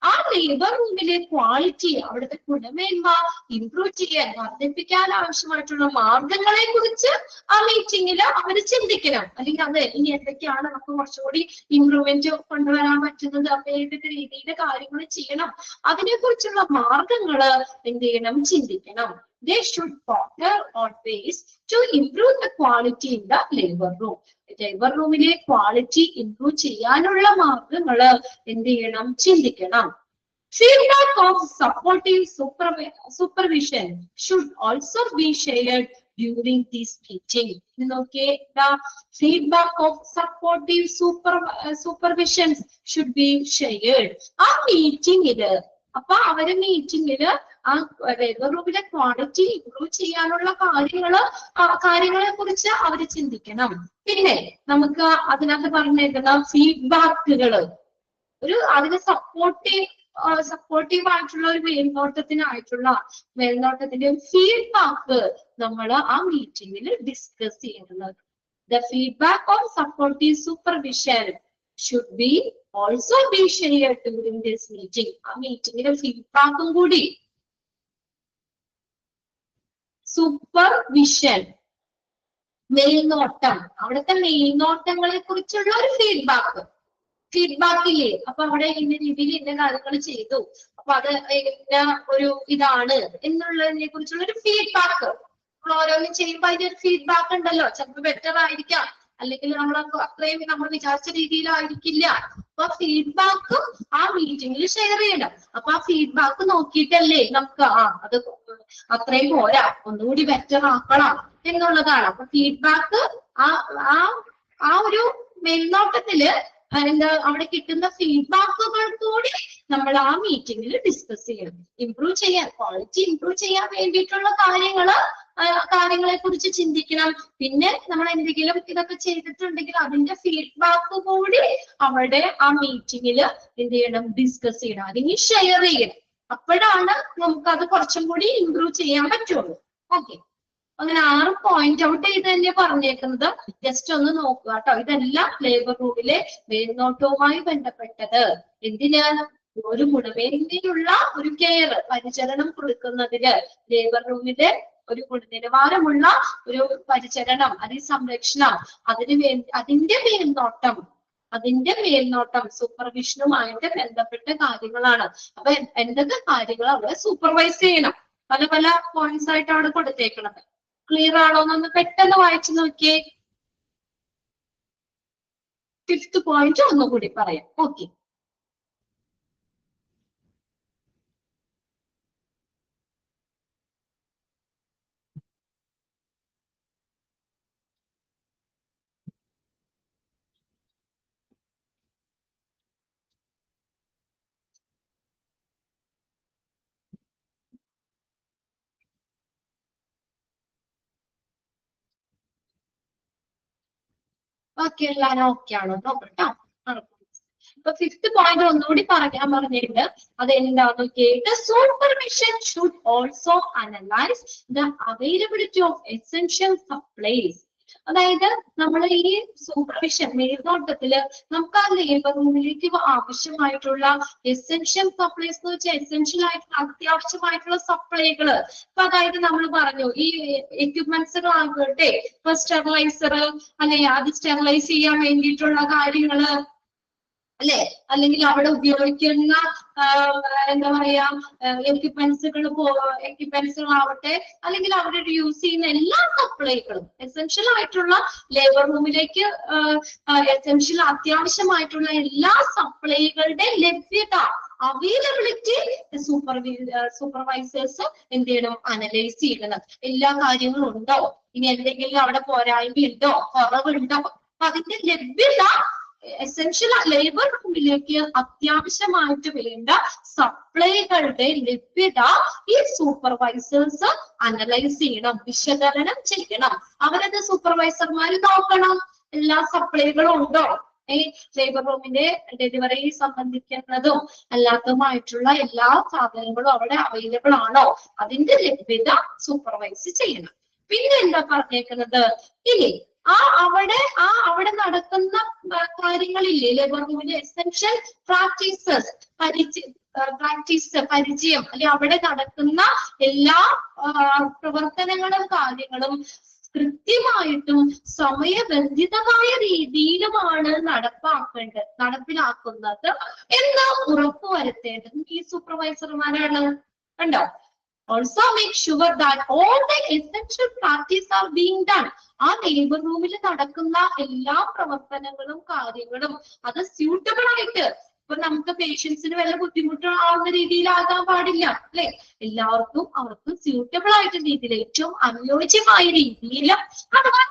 ആ ലേബർ റൂമിലെ ക്വാളിറ്റി അവിടുത്തെ ഗുണമേന്മ ഇംപ്രൂവ് ചെയ്യാൻ വർദ്ധിപ്പിക്കാൻ ആവശ്യമായിട്ടുള്ള മാർഗങ്ങളെ കുറിച്ച് ആ മീറ്റിംഗിൽ അവർ ചിന്തിക്കണം. അല്ലെങ്കിൽ അത് ഇനി എന്തൊക്കെയാണ് നമുക്ക് കുറച്ചുകൂടി ഇംപ്രൂവ്മെന്റ് കൊണ്ടുവരാൻ പറ്റുന്നത്, ഏതൊക്കെ രീതിയിലെ കാര്യങ്ങൾ ചെയ്യണം, അതിനെ കുറിച്ചുള്ള മാർഗങ്ങള് എന്ത് ചെയ്യണം, ചിന്തിക്കണം. They should ponder on ways to improve the quality in the labor room. Labour റൂമിലെ ക്വാളിറ്റി ഇംപ്രൂവ് ചെയ്യാനുള്ള മാർഗങ്ങള് എന്ത് ചെയ്യണം, ചിന്തിക്കണം. Feedback of supportive supervision should also be shared during this meeting. Okay, the feedback of supportive supervision should be shared. ആ മീറ്റിംഗില് അപ്പൊ അവരെ മീറ്റിംഗില് ആ labour റൂമിലെ ക്വാളിറ്റി ഇംപ്രൂവ് ചെയ്യാനുള്ള കാര്യങ്ങളെ കുറിച്ച് അവർ ചിന്തിക്കണം. പിന്നെ നമുക്ക് അതിനകത്ത് പറഞ്ഞേക്കുന്ന ഫീഡ്ബാക്കുകള് ഒരു അതിന് സപ്പോർട്ടീവ് ആയിട്ടുള്ള ഒരു മേൽനോട്ടത്തിന്റെ ഫീഡ്ബാക്ക് നമ്മൾ ആ മീറ്റിംഗിൽ ഡിസ്കസ് ചെയ്യുന്നത്. The feedback of supportive supervision should be also be shared during this meeting. ആ മീറ്റിംഗിലെ ഫീഡ്ബാക്കും കൂടി. സൂപ്പർവിഷൻ മേൽനോട്ടം, അവിടുത്തെ മേൽനോട്ടങ്ങളെ കുറിച്ചുള്ള ഒരു ഫീഡ്ബാക്ക് ഇല്ലേ, അപ്പൊ അവിടെ ഇന്ന രീതിയിൽ ഇന്ന കാര്യങ്ങൾ ചെയ്തു, അപ്പൊ അത് ഒരു ഇതാണ് എന്നുള്ളതിനെ കുറിച്ചുള്ള ഒരു ഫീഡ്ബാക്ക്. നമ്മൾ ഓരോന്നും ചെയ്യുമ്പോ അതിന്റെ ഒരു ഫീഡ്ബാക്ക് ഉണ്ടല്ലോ, ചിലപ്പോൾ ബെറ്റർ ആയിരിക്കാം, അല്ലെങ്കിൽ നമ്മൾ അത്രയും നമ്മൾ വിചാരിച്ച രീതിയിലായിരിക്കില്ല. അപ്പൊ ഫീഡ്ബാക്ക് ആ മീറ്റിംഗിൽ ഷെയർ ചെയ്യണം. അപ്പൊ ആ ഫീഡ്ബാക്ക് നോക്കിയിട്ടല്ലേ നമുക്ക് അത് അത്രയും പോരാ, ഒന്നുകൂടി ബെറ്റർ ആക്കണം എന്നുള്ളതാണ്. അപ്പൊ ഫീഡ്ബാക്ക് ആ ഒരു മേൽനോട്ടത്തില് എന്താ അവിടെ കിട്ടുന്ന ഫീഡ്ബാക്കുകൾ കൂടി നമ്മൾ ആ മീറ്റിംഗിൽ ഡിസ്കസ് ചെയ്യണം. ക്വാളിറ്റി ഇംപ്രൂവ് ചെയ്യാൻ വേണ്ടിയിട്ടുള്ള കാര്യങ്ങളെ കുറിച്ച് ചിന്തിക്കണം. പിന്നെ നമ്മൾ എന്തെങ്കിലും ഇതൊക്കെ ചെയ്തിട്ടുണ്ടെങ്കിൽ അതിന്റെ ഫീഡ്ബാക്ക് കൂടി അവിടെ ആ മീറ്റിംഗിൽ എന്ത് ചെയ്യണം, ഡിസ്കസ് ചെയ്യണം, അല്ലെങ്കിൽ ഷെയർ ചെയ്യണം. അപ്പോഴാണ് നമുക്ക് അത് കുറച്ചും കൂടി ഇംപ്രൂവ് ചെയ്യാൻ പറ്റുള്ളൂ. ഓക്കെ, അങ്ങനെ 6 പോയിന്റ് ഔട്ട് ചെയ്ത് തന്നെ പറഞ്ഞേക്കുന്നത്. ജസ്റ്റ് ഒന്ന് നോക്കുക കേട്ടോ. ഇതെല്ലാം ലേബർ റൂമിലെ മേൽനോട്ടവുമായി ബന്ധപ്പെട്ടത്. എന്തിനാണ്? ഒരു ഗുണമേന്മയുള്ള ഒരു കെയർ, പരിചരണം കൊടുക്കുന്നതിന് ലേബർ റൂമിലെ ഒരു ഗുണനിലവാരമുള്ള ഒരു പരിചരണം, സംരക്ഷണം, അതിന്റെ മേൽനോട്ടം സൂപ്പർവിഷനുമായിട്ട് ബന്ധപ്പെട്ട കാര്യങ്ങളാണ്. അപ്പൊ എന്തൊക്കെ കാര്യങ്ങൾ അവിടെ സൂപ്പർവൈസ് ചെയ്യണം, പല പോയിന്റ്സ് ആയിട്ട് അവിടെ കൊടുത്തേക്കുന്നത്. ക്ലിയർ ആണോ എന്നൊന്ന് പെട്ടെന്ന് വായിച്ചു നോക്കിയേ. ഫിഫ്ത്ത് പോയിന്റ് ഒന്നുകൂടി പറയാം. ഓക്കെ, ഓക്കെ എല്ലാരും ഓക്കെ ആണോ നോക്കട്ടോ. അപ്പൊ ഫിഫ്ത്ത് പോയിന്റ് ഒന്നുകൂടി പറയാൻ പറഞ്ഞിട്ടുണ്ട്. അത് എന്താന്ന് നോക്കിയിട്ട് supervision should also analyse the availability of essential supplies. അതായത് നമ്മൾ ഈ സൂപ്പർവിഷൻ മേൽനോട്ടത്തില് നമുക്ക് ആ ലേബർ റൂമിലേക്ക് ആവശ്യമായിട്ടുള്ള എസെൻഷ്യൽ സപ്ലൈസ് എന്ന് വെച്ചാൽ എസെൻഷ്യൽ ആയിട്ടുള്ള അത്യാവശ്യമായിട്ടുള്ള സപ്ലൈകള്. അപ്പൊ അതായത് നമ്മൾ പറഞ്ഞു ഈ എക്യുപ്മെന്റ്സുകളാകട്ടെ, ഇപ്പൊ സ്റ്റെറിലൈസർ അല്ലെ, അത് സ്റ്റെറിലൈസ് ചെയ്യാൻ വേണ്ടിയിട്ടുള്ള കാര്യങ്ങള് അല്ലെ, അല്ലെങ്കിൽ അവിടെ ഉപയോഗിക്കുന്ന എന്താ പറയാ എക്യുപ്മെന്റ്സുകളാവട്ടെ, അല്ലെങ്കിൽ അവിടെ യൂസ് ചെയ്യുന്ന എല്ലാ സപ്ലൈകളും എസെൻഷ്യൽ ആയിട്ടുള്ള ലേബർ റൂമിലേക്ക് എസെൻഷ്യൽ അത്യാവശ്യമായിട്ടുള്ള എല്ലാ സപ്ലൈകളുടെ ലഭ്യത അവൈലബിലിറ്റി സൂപ്പർവൈസേഴ്സ് എന്ത് ചെയ്യണം, അനലൈസ് ചെയ്യണം. എല്ലാ കാര്യങ്ങളും ഉണ്ടോ, ഇനി എന്തെങ്കിലും അവിടെ പോരായ്മയുണ്ടോ, കുറവുണ്ടോ, അതിന്റെ ലഭ്യത എസെൻഷ്യൽ ലേബർ റൂമിലേക്ക് അത്യാവശ്യമായിട്ട് വേണ്ട സപ്ലൈകളുടെ ലഭ്യത ഈ സൂപ്പർവൈസേഴ്സ് അനലൈസ് ചെയ്യണം, വിശകലനം ചെയ്യണം. അവരത് സൂപ്പർവൈസർമാര് നോക്കണം എല്ലാ സപ്ലൈകളും ഉണ്ടോ, ലേബർ റൂമിന്റെ ഡെലിവറി സംബന്ധിക്കുന്നതും അല്ലാത്തതുമായിട്ടുള്ള എല്ലാ സാധനങ്ങളും അവിടെ അവൈലബിൾ ആണോ, അതിന്റെ ലഭ്യത സൂപ്പർവൈസ് ചെയ്യണം. പിന്നെ എന്താ പറഞ്ഞേക്കുന്നത്, ഇനി അവിടെ നടക്കുന്ന കാര്യങ്ങളില്ലേ ലേബർ റൂമിലെ എസെൻഷ്യൽ പ്രാക്ടീസസ്, പരിചയം അല്ലെ, അവിടെ നടക്കുന്ന എല്ലാ പ്രവർത്തനങ്ങളും കാര്യങ്ങളും കൃത്യമായിട്ടും സമയബന്ധിതമായ രീതിയിലുമാണ് നടപ്പിലാക്കുന്നത് എന്ന് ഉറപ്പുവരുത്തേണ്ടത് ഈ സൂപ്പർവൈസർമാരാണ്. കണ്ടോ? Also make sure that all the essential practice are being done. ആ ലേബർ റൂമിൽ നടക്കുന്ന എല്ലാ പ്രവർത്തനങ്ങളും കാര്യങ്ങളും അത് സ്യൂട്ടബിൾ ആയിട്ട്, ഇപ്പൊ നമുക്ക് പേഷ്യൻസിന് വല്ല ബുദ്ധിമുട്ടാവുന്ന രീതിയിലാകാൻ പാടില്ല അല്ലെ, എല്ലാവർക്കും അവർക്ക് സ്യൂട്ടബിൾ ആയിട്ടുള്ള രീതിയിൽ ഏറ്റവും അനുയോജ്യമായ രീതിയിൽ അഥവാ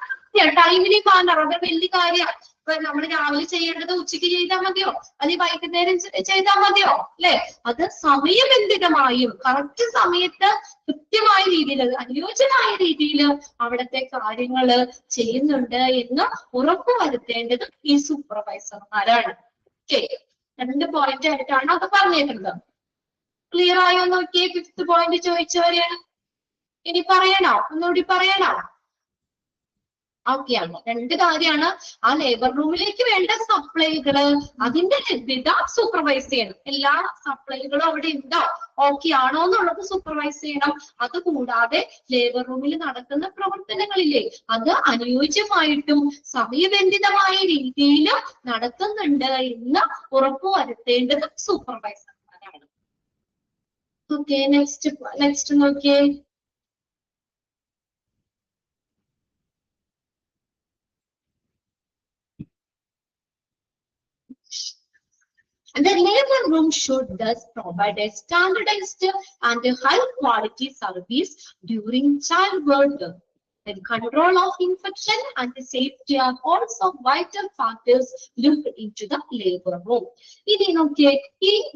ടൈമിലി മാനർ, അത് വലിയ കാര്യം. ഇപ്പൊ നമ്മൾ രാവിലെ ചെയ്യേണ്ടത് ഉച്ചയ്ക്ക് ചെയ്താൽ മതിയോ, അല്ലെങ്കിൽ വൈകുന്നേരം ചെയ്താൽ മതിയോ അല്ലെ, അത് സമയബന്ധിതമായും കറക്റ്റ് സമയത്ത് കൃത്യമായ രീതിയിൽ അനുയോജ്യമായ രീതിയിൽ അവിടുത്തെ കാര്യങ്ങള് ചെയ്യുന്നുണ്ട് എന്ന് ഉറപ്പുവരുത്തേണ്ടത് ഈ സൂപ്പർവൈസർമാരാണ്. ഓക്കെ, 2 പോയിന്റ് ആയിട്ടാണ് അത് പറഞ്ഞിട്ടുള്ളത്. ക്ലിയർ ആയോ നോക്കിയേ? ഫിഫ്ത്ത് പോയിന്റ് ചോദിച്ചവര് ഇനി പറയണോ, ഒന്നുകൂടി പറയണോ? ഓക്കെയാണ്. 2 കാര്യമാണ്, ആ ലേബർ റൂമിലേക്ക് വേണ്ട സപ്ലൈകള് അതിന്റെ ലഭ്യത സൂപ്പർവൈസ് ചെയ്യണം. എല്ലാ സപ്ലൈകളും അവിടെ ഉണ്ടോ, ഓക്കെ ആണോ എന്നുള്ളത് സൂപ്പർവൈസ് ചെയ്യണം. അതുകൂടാതെ ലേബർ റൂമിൽ നടക്കുന്ന പ്രവർത്തനങ്ങളില്ലേ അത് അനുയോജ്യമായിട്ടും സമയബന്ധിതമായ രീതിയിൽ നടത്തുന്നുണ്ട് എന്ന് ഉറപ്പുവരുത്തേണ്ടത് സൂപ്പർവൈസർമാരാണ്. ഓക്കെ, നെക്സ്റ്റ് നോക്കിയേ. The labor room should thus provide a standardized and high quality service during childbirth. The control of infection and safety are also vital factors looked into the labor room. The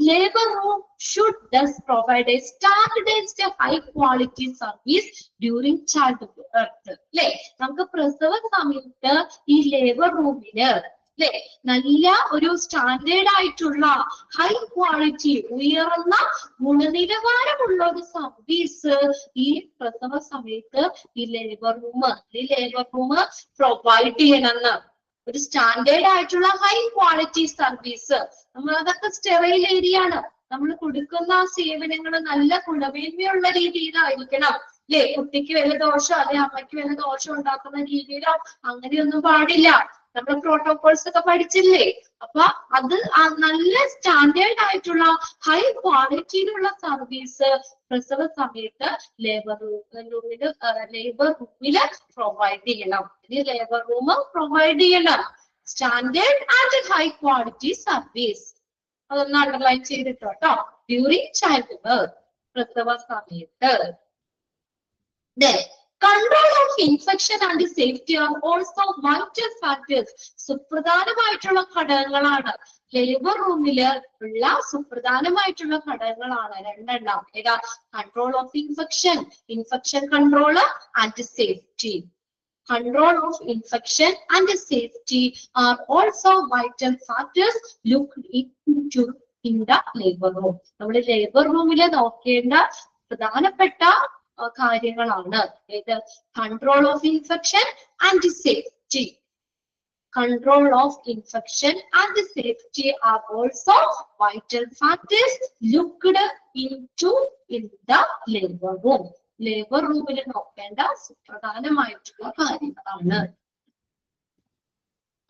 labor room should thus provide a standardized high quality service during childbirth. നമുക്ക് പ്രസവ സമയത്ത് ഈ labour റൂമില് അല്ലെ നല്ല ഒരു standard ആയിട്ടുള്ള high quality ഉയർന്ന ഗുണനിലവാരമുള്ള ഒരു സർവീസ് ഈ പ്രസവ സമയത്ത് ഈ ലേബർ റൂം പ്രൊവൈഡ് ചെയ്യണമെന്ന്. ഒരു സ്റ്റാൻഡേർഡ് ആയിട്ടുള്ള ഹൈ ക്വാളിറ്റി സർവീസ്, നമ്മൾ അതൊക്കെ സ്റ്റെറൈൽ ഏരിയ ആണ്, നമ്മൾ കൊടുക്കുന്ന സേവനങ്ങൾ നല്ല ഗുണമേന്മയുള്ള രീതിയിലായിരിക്കണം അല്ലെ. കുട്ടിക്ക് വല്ല ദോഷം അല്ലെ അമ്മയ്ക്ക് വല്ല ദോഷം ഉണ്ടാക്കുന്ന രീതിയിലോ അങ്ങനെയൊന്നും പാടില്ല. നമ്മൾ പ്രോട്ടോകോൾസ് ഒക്കെ പഠിച്ചില്ലേ, അപ്പൊ അത് നല്ല സ്റ്റാൻഡേർഡ് ആയിട്ടുള്ള ഹൈ ക്വാളിറ്റിയിലുള്ള സർവീസ് പ്രസവ സമയത്ത് ലേബർ റൂമില് പ്രൊവൈഡ് ചെയ്യണം. ലേബർ റൂം പ്രൊവൈഡ് ചെയ്യണം. Standard and high quality service. അതൊന്ന് അണ്ടർലൈൻ ചെയ്തിട്ടോ കേട്ടോ. ഡ്യൂറിങ് ചൈൽഡ് ബർത്ത്, പ്രസവ സമയത്ത്. Then control of infection and safety are also vital factors. സുപ്രധാനമായിട്ടുള്ള ഘടകങ്ങളാണ്. ലേബർ റൂമില് ഉള്ള സുപ്രധാനമായിട്ടുള്ള ഘടകങ്ങളാണ് രണ്ടെണ്ണം. ഏതാ? Control of infection, infection control and safety. Control of infection and safety are also vital factors looked into in the labor room. നമ്മൾ labour റൂമില് നോക്കേണ്ട പ്രധാനപ്പെട്ട കാര്യങ്ങളാണ് ഏത്? Control of infection and safety. Control of infection and safety are also vital factors looked into in the labor room. Labour റൂമിൽ നോക്കേണ്ട സുപ്രധാനമായിട്ടുള്ള കാര്യങ്ങളാണ്.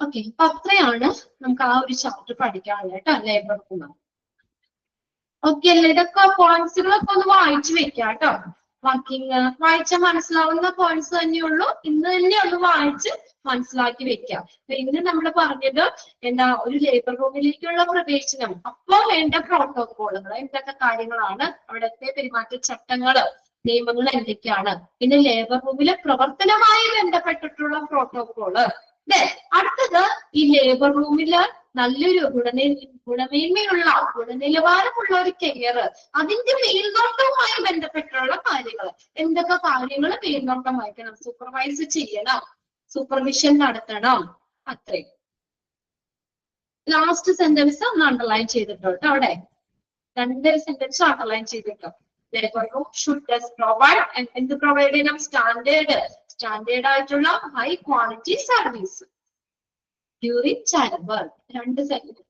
Okay, അപ്പൊ അത്രയാണ് നമുക്ക് ആ ഒരു ചാപ്റ്റർ പഠിക്കാനുള്ളത് കേട്ടോ, ലേബർ റൂം. ഓക്കെ അല്ലേ? ഇതൊക്കെ പോയിന്റ്സുകളൊക്കെ ഒന്ന് വായിച്ചു വെക്കാം കേട്ടോ. വർക്കിംഗ് വായിച്ചാൽ മനസ്സിലാവുന്ന പോയിന്റ്സ് തന്നെയുള്ളൂ. ഇന്ന് തന്നെ ഒന്ന് വായിച്ച് മനസ്സിലാക്കി വെക്കാം. ഇന്ന് നമ്മൾ പറഞ്ഞത് എന്താ? ഒരു ലേബർ റൂമിലേക്കുള്ള പ്രവേശനം, അപ്പോ വേണ്ട പ്രോട്ടോകോളുകൾ എന്തൊക്കെ കാര്യങ്ങളാണ്, അവിടുത്തെ പെരുമാറ്റച്ചട്ടങ്ങള്, നിയമങ്ങൾ എന്തൊക്കെയാണ്, പിന്നെ ലേബർ റൂമിലെ പ്രവർത്തനവുമായി ബന്ധപ്പെട്ടിട്ടുള്ള പ്രോട്ടോകോള്. അടുത്തത് ഈ ലേബർ റൂമില് നല്ലൊരു ഗുണമേന്മയുള്ള ഗുണനിലവാരമുള്ള ഒരു കെയർ, അതിന്റെ മേൽനോട്ടവുമായി ബന്ധപ്പെട്ടുള്ള കാര്യങ്ങൾ. എന്തൊക്കെ കാര്യങ്ങൾ മേൽനോട്ടം വഹിക്കണം? സൂപ്പർവൈസ് ചെയ്യണം, സൂപ്പർവിഷൻ നടത്തണം. അത്രയും. ലാസ്റ്റ് സെന്റൻസ് ഒന്ന് അണ്ടർലൈൻ ചെയ്തിട്ടോ അവിടെ. 2 സെന്റൻസ് അണ്ടർലൈൻ ചെയ്തിട്ടോ. Labor room should thus provide and provide enough standard ആയിട്ടുള്ള high quality service during child birth. 2 sentence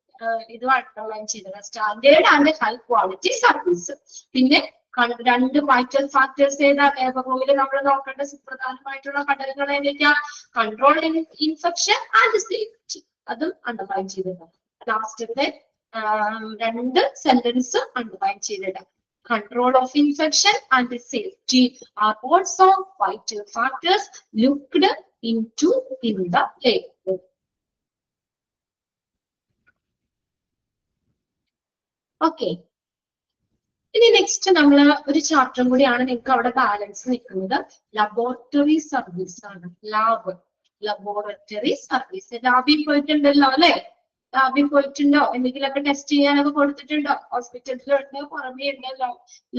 ഇത് അണ്ടർലൈൻ ചെയ്തത്. Standard and high quality service. പിന്നെ 2 വൈറ്റൽ ഫാക്ടേഴ്സ് ഏതാ? ലേബർ റൂമിൽ നമ്മൾ നോക്കേണ്ട സുപ്രധാനമായിട്ടുള്ള ഘടകങ്ങൾ ഏതൊക്കെയാ? Control infection and safety. അതും അണ്ടർലൈൻ ചെയ്തിട്ട് ലാസ്റ്റത്തെ 2 സെന്റൻസ് അണ്ടർലൈൻ ചെയ്തിട്ട്. Control of infection and safety are also vital factors looked into in the labor room. Okay. ഇനി നെക്സ്റ്റ് നമ്മൾ ഒരു ചാപ്റ്ററും കൂടിയാണ് നിങ്ങൾക്ക് അവിടെ ബാലൻസ് നിൽക്കുന്നത്. ലബോറട്ടറി സർവീസ് ആണ്. Laboratory service. ലാബിൽ പോയിട്ടുണ്ടല്ലോ അല്ലെ? ലാബിൽ പോയിട്ടുണ്ടോ? എന്തെങ്കിലുമൊക്കെ ടെസ്റ്റ് ചെയ്യാനൊക്കെ കൊടുത്തിട്ടുണ്ടോ? ഹോസ്പിറ്റലിലുണ്ട്, പുറമേ ഉണ്ടല്ലോ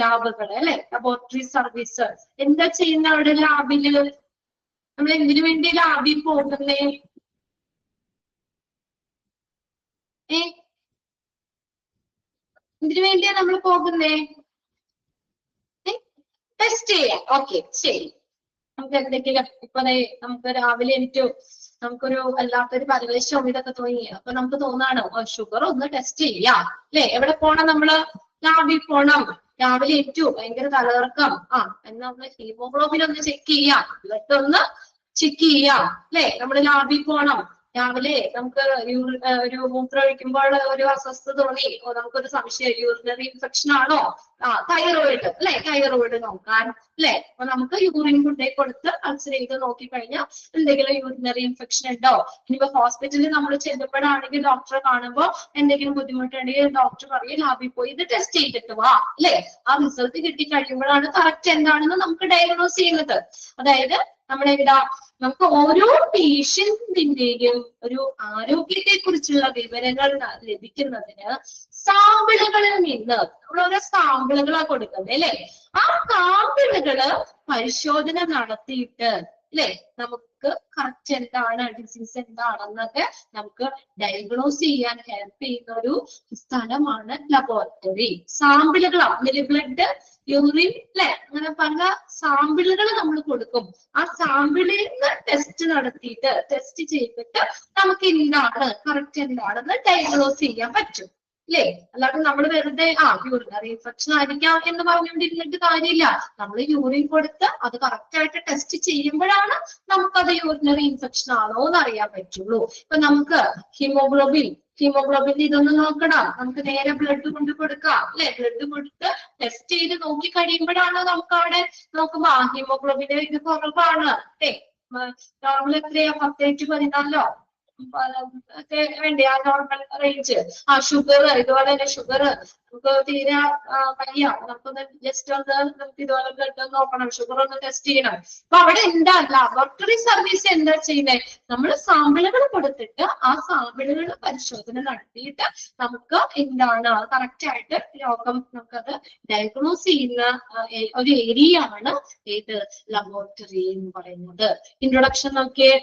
ലാബുകൾ അല്ലെ? Laboratory service. എന്താ ചെയ്യുന്ന അവിടെ ലാബില്? നമ്മൾ എന്തിനു വേണ്ടി ലാബിൽ പോകുന്നേ? എന്തിനു വേണ്ടിയാ നമ്മൾ പോകുന്നേ? ടെസ്റ്റ് ചെയ്യാം. ഓക്കെ, ശരി. നമുക്ക് എന്തെങ്കിലും ഇപ്പൊ നമുക്ക് രാവിലെ എനിക്ക് നമുക്കൊരു വല്ലാത്തൊരു പരിവേശവും ഇതൊക്കെ തോന്നി. അപ്പൊ നമുക്ക് തോന്നാണ് ഷുഗർ ഒന്ന് ടെസ്റ്റ് ചെയ്യാം അല്ലെ? എവിടെ പോണം? നമ്മള് ലാബിൽ പോണം. രാവിലെ ഏറ്റവും ഭയങ്കര തലകറക്കം, എന്നാ നമ്മള് ഹീമോഗ്ലോബിൻ ഒന്ന് ചെക്ക് ചെയ്യാം, ബ്ലഡ് ഒന്ന് ചെക്ക് ചെയ്യാം അല്ലെ? നമ്മള് ലാബിൽ പോണം. രാവിലെ നമുക്ക് ഒരു മൂത്രം ഒഴിക്കുമ്പോൾ ഒരു അസ്വസ്ഥത തോന്നി, നമുക്കൊരു സംശയം യൂറിനറി ഇൻഫെക്ഷൻ ആണോ? തൈറോയിഡ് അല്ലെ? തൈറോയിഡ് നോക്കാൻ അല്ലെ? അപ്പൊ നമുക്ക് യൂറിൻ കൊണ്ടേ കൊടുത്ത് കൾച്ചർ ചെയ്ത് നോക്കിക്കഴിഞ്ഞാൽ എന്തെങ്കിലും യൂറിനറി ഇൻഫെക്ഷൻ ഉണ്ടോ? ഇനിയിപ്പോ ഹോസ്പിറ്റലിൽ നമ്മൾ ചെല്ലുമ്പോഴാണെങ്കിൽ ഡോക്ടറെ കാണുമ്പോൾ എന്തെങ്കിലും ബുദ്ധിമുട്ടുണ്ടെങ്കിൽ ഡോക്ടർ പറയും ലാബിൽ പോയി ഇത് ടെസ്റ്റ് ചെയ്തിട്ട് വാ അല്ലെ? ആ റിസൾട്ട് കിട്ടി കഴിയുമ്പോഴാണ് കറക്റ്റ് എന്താണെന്ന് നമുക്ക് ഡയഗ്നോസ് ചെയ്യുന്നത്. അതായത് നമ്മളെവിടെ നമുക്ക് ഓരോ പേഷ്യന്റിന്റെയും ഒരു ആരോഗ്യത്തെ കുറിച്ചുള്ള വിവരങ്ങൾ ലഭിക്കുന്നതിന് സാമ്പിളുകളിൽ നിന്ന് നമ്മൾ ഓരോ സാമ്പിളുകളാണ് കൊടുക്കുന്നത് അല്ലെ? ആ സാമ്പിളുകള് പരിശോധന നടത്തിയിട്ട് അല്ലെ നമുക്ക് കറക്റ്റ് എന്താണ് ഡിസീസ് എന്താണെന്നൊക്കെ നമുക്ക് ഡയഗ്നോസ് ചെയ്യാൻ ഹെൽപ്പ് ചെയ്യുന്ന ഒരു സ്ഥലമാണ് ലബോറട്ടറി. സാമ്പിളുകളാണ് ബ്ലഡ്, യൂറിൻ അല്ലെ? അങ്ങനെ പല സാമ്പിളുകൾ നമ്മൾ കൊടുക്കും. ആ സാമ്പിളിൽ നിന്ന് ടെസ്റ്റ് നടത്തിയിട്ട് ടെസ്റ്റ് ചെയ്തിട്ട് നമുക്ക് എന്താണ് കറക്റ്റ് എന്താണെന്ന് ഡയഗ്നോസ് ചെയ്യാൻ പറ്റും അല്ലേ? അല്ലാതെ നമ്മൾ വെറുതെ യൂറിനറി ഇൻഫെക്ഷൻ ആയിരിക്കാം എന്ന് പറഞ്ഞുകൊണ്ടിരുന്നിട്ട് കാര്യമില്ല. നമ്മൾ യൂറിൻ കൊടുത്ത് അത് കറക്റ്റ് ആയിട്ട് ടെസ്റ്റ് ചെയ്യുമ്പോഴാണ് നമുക്കത് യൂറിനറി ഇൻഫെക്ഷൻ ആണോ എന്ന് അറിയാൻ പറ്റുള്ളൂ. ഇപ്പൊ നമുക്ക് ഹീമോഗ്ലോബിൻ ഇതൊന്ന് നോക്കണം. നമുക്ക് നേരെ ബ്ലഡ് കൊണ്ട് കൊടുക്കാം അല്ലെ? ബ്ലഡ് കൊടുത്ത് ടെസ്റ്റ് ചെയ്ത് നോക്കി കഴിയുമ്പോഴാണ് നമുക്ക് അവിടെ നോക്കുമ്പോ ഹീമോഗ്ലോബിന്റെ ഇത് കുറവാണ് അല്ലേ? നോർമൽ എത്രയാ? 10/14 ഒക്കെ വേണ്ടേ ആ നോർമൽ റേഞ്ച്. ആ ഷുഗർ, ഇതുപോലെ തന്നെ ഷുഗർ നമുക്ക് തീരെ വയ്യ, നമുക്കൊന്ന് ജസ്റ്റ് ഒന്ന് നമുക്ക് ഇതുപോലെ ബ്ലഡ് നോക്കണം, ഷുഗർ ഒന്ന് ടെസ്റ്റ് ചെയ്യണം. അപ്പൊ അവിടെ എന്താ ലബോറട്ടറി സർവീസ് എന്താ ചെയ്യുന്നത്? നമ്മൾ സാമ്പിളുകൾ കൊടുത്തിട്ട് ആ സാമ്പിളുകൾ പരിശോധന നടത്തിയിട്ട് നമുക്ക് എന്താണ് കറക്റ്റ് ആയിട്ട് രോഗം നമുക്കത് ഡയഗ്നോസ് ചെയ്യുന്ന ഒരു ഏരിയ ആണ് ഏത് ലബോറട്ടറി എന്ന് പറയുന്നത്. ഇൻട്രൊഡക്ഷൻ നോക്കിയേ.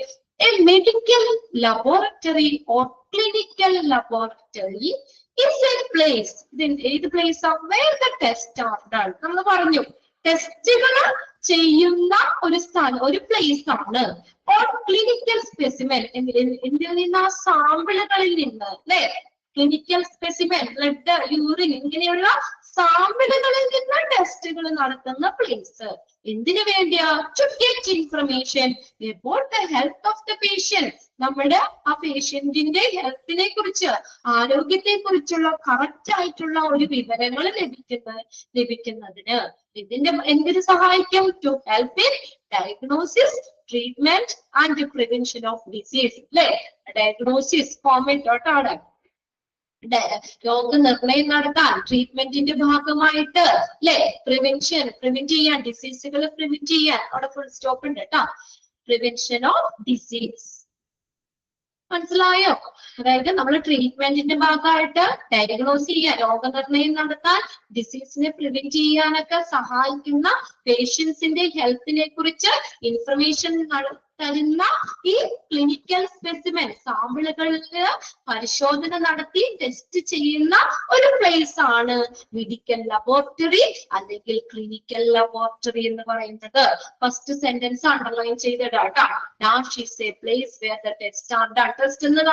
A medical laboratory or clinical laboratory is a place. Then the place of where the tests are done. നമ്മൾ പറഞ്ഞു ടെസ്റ്റുകൾ ചെയ്യുന്ന ഒരു സ്ഥലം, ഒരു പ്ലേസ് ആണ്. ഓർ ക്ലിനിക്കൽ സ്പെസിമെൻ, എന്തിൽ നിന്ന്? ആ സാമ്പിളുകളിൽ നിന്ന്, അല്ലെ? ക്ലിനിക്കൽ സ്പെസിമെൻ, ബ്ലഡ്, യൂറിൻ ഇങ്ങനെയുള്ള സാമ്പിളുകളിൽ നിന്ന് ടെസ്റ്റുകൾ നടത്തുന്ന പ്ലേസ്. എന്തിനു വേണ്ടിയാ? To get information about the health of the patient. നമ്മുടെ ആ പേഷ്യന്റിന്റെ ഹെൽത്തിനെ കുറിച്ച്, ആരോഗ്യത്തെ കുറിച്ചുള്ള കറക്റ്റ് ആയിട്ടുള്ള ഒരു വിവരങ്ങൾ ലഭിക്കുന്നതിന് ഇതിന്റെ എന്തിനു സഹായിക്കും? To help in diagnosis, treatment and prevention of disease. അല്ലെ? ഡയഗ്നോസിസ് ഫോർമാറ്റ് രോഗനിർണയം നടത്താൻ, ട്രീറ്റ്മെന്റിന്റെ ഭാഗമായിട്ട്, അല്ലെ? പ്രിവെന്റ് ചെയ്യാൻ, ഡിസീസുകൾ പ്രിവെന്റ് ചെയ്യാൻ. അവിടെ ഫുൾ സ്റ്റോപ്പ് ഉണ്ട് കേട്ടോ. പ്രിവെൻഷൻ ഓഫ് ഡിസീസ്, മനസ്സിലായോ? അതായത് നമ്മൾ ട്രീറ്റ്മെന്റിന്റെ ഭാഗമായിട്ട് ഡയഗ്നോസ് ചെയ്യാൻ, രോഗനിർണയം നടത്താൻ, ഡിസീസിനെ പ്രിവെന്റ് ചെയ്യാനൊക്കെ സഹായിക്കുന്ന പേഷ്യൻസിന്റെ ഹെൽത്തിനെ കുറിച്ച് ഇൻഫർമേഷൻ തരുന്ന ഈ ക്ലിനിക്കൽ സ്പെസിമെൻ സാമ്പിളുകളിൽ പരിശോധന നടത്തി ടെസ്റ്റ് ചെയ്യുന്ന ഒരു പ്ലേസ് ആണ് മെഡിക്കൽ ലബോറട്ടറി അല്ലെങ്കിൽ ക്ലിനിക്കൽ ലബോറട്ടറി എന്ന് പറയുന്നത്. ഫസ്റ്റ് സെന്റൻസ് അണ്ടർലൈൻ ചെയ്തിടാട്ടോ. Dash is a place where the test are done. Test എന്ന്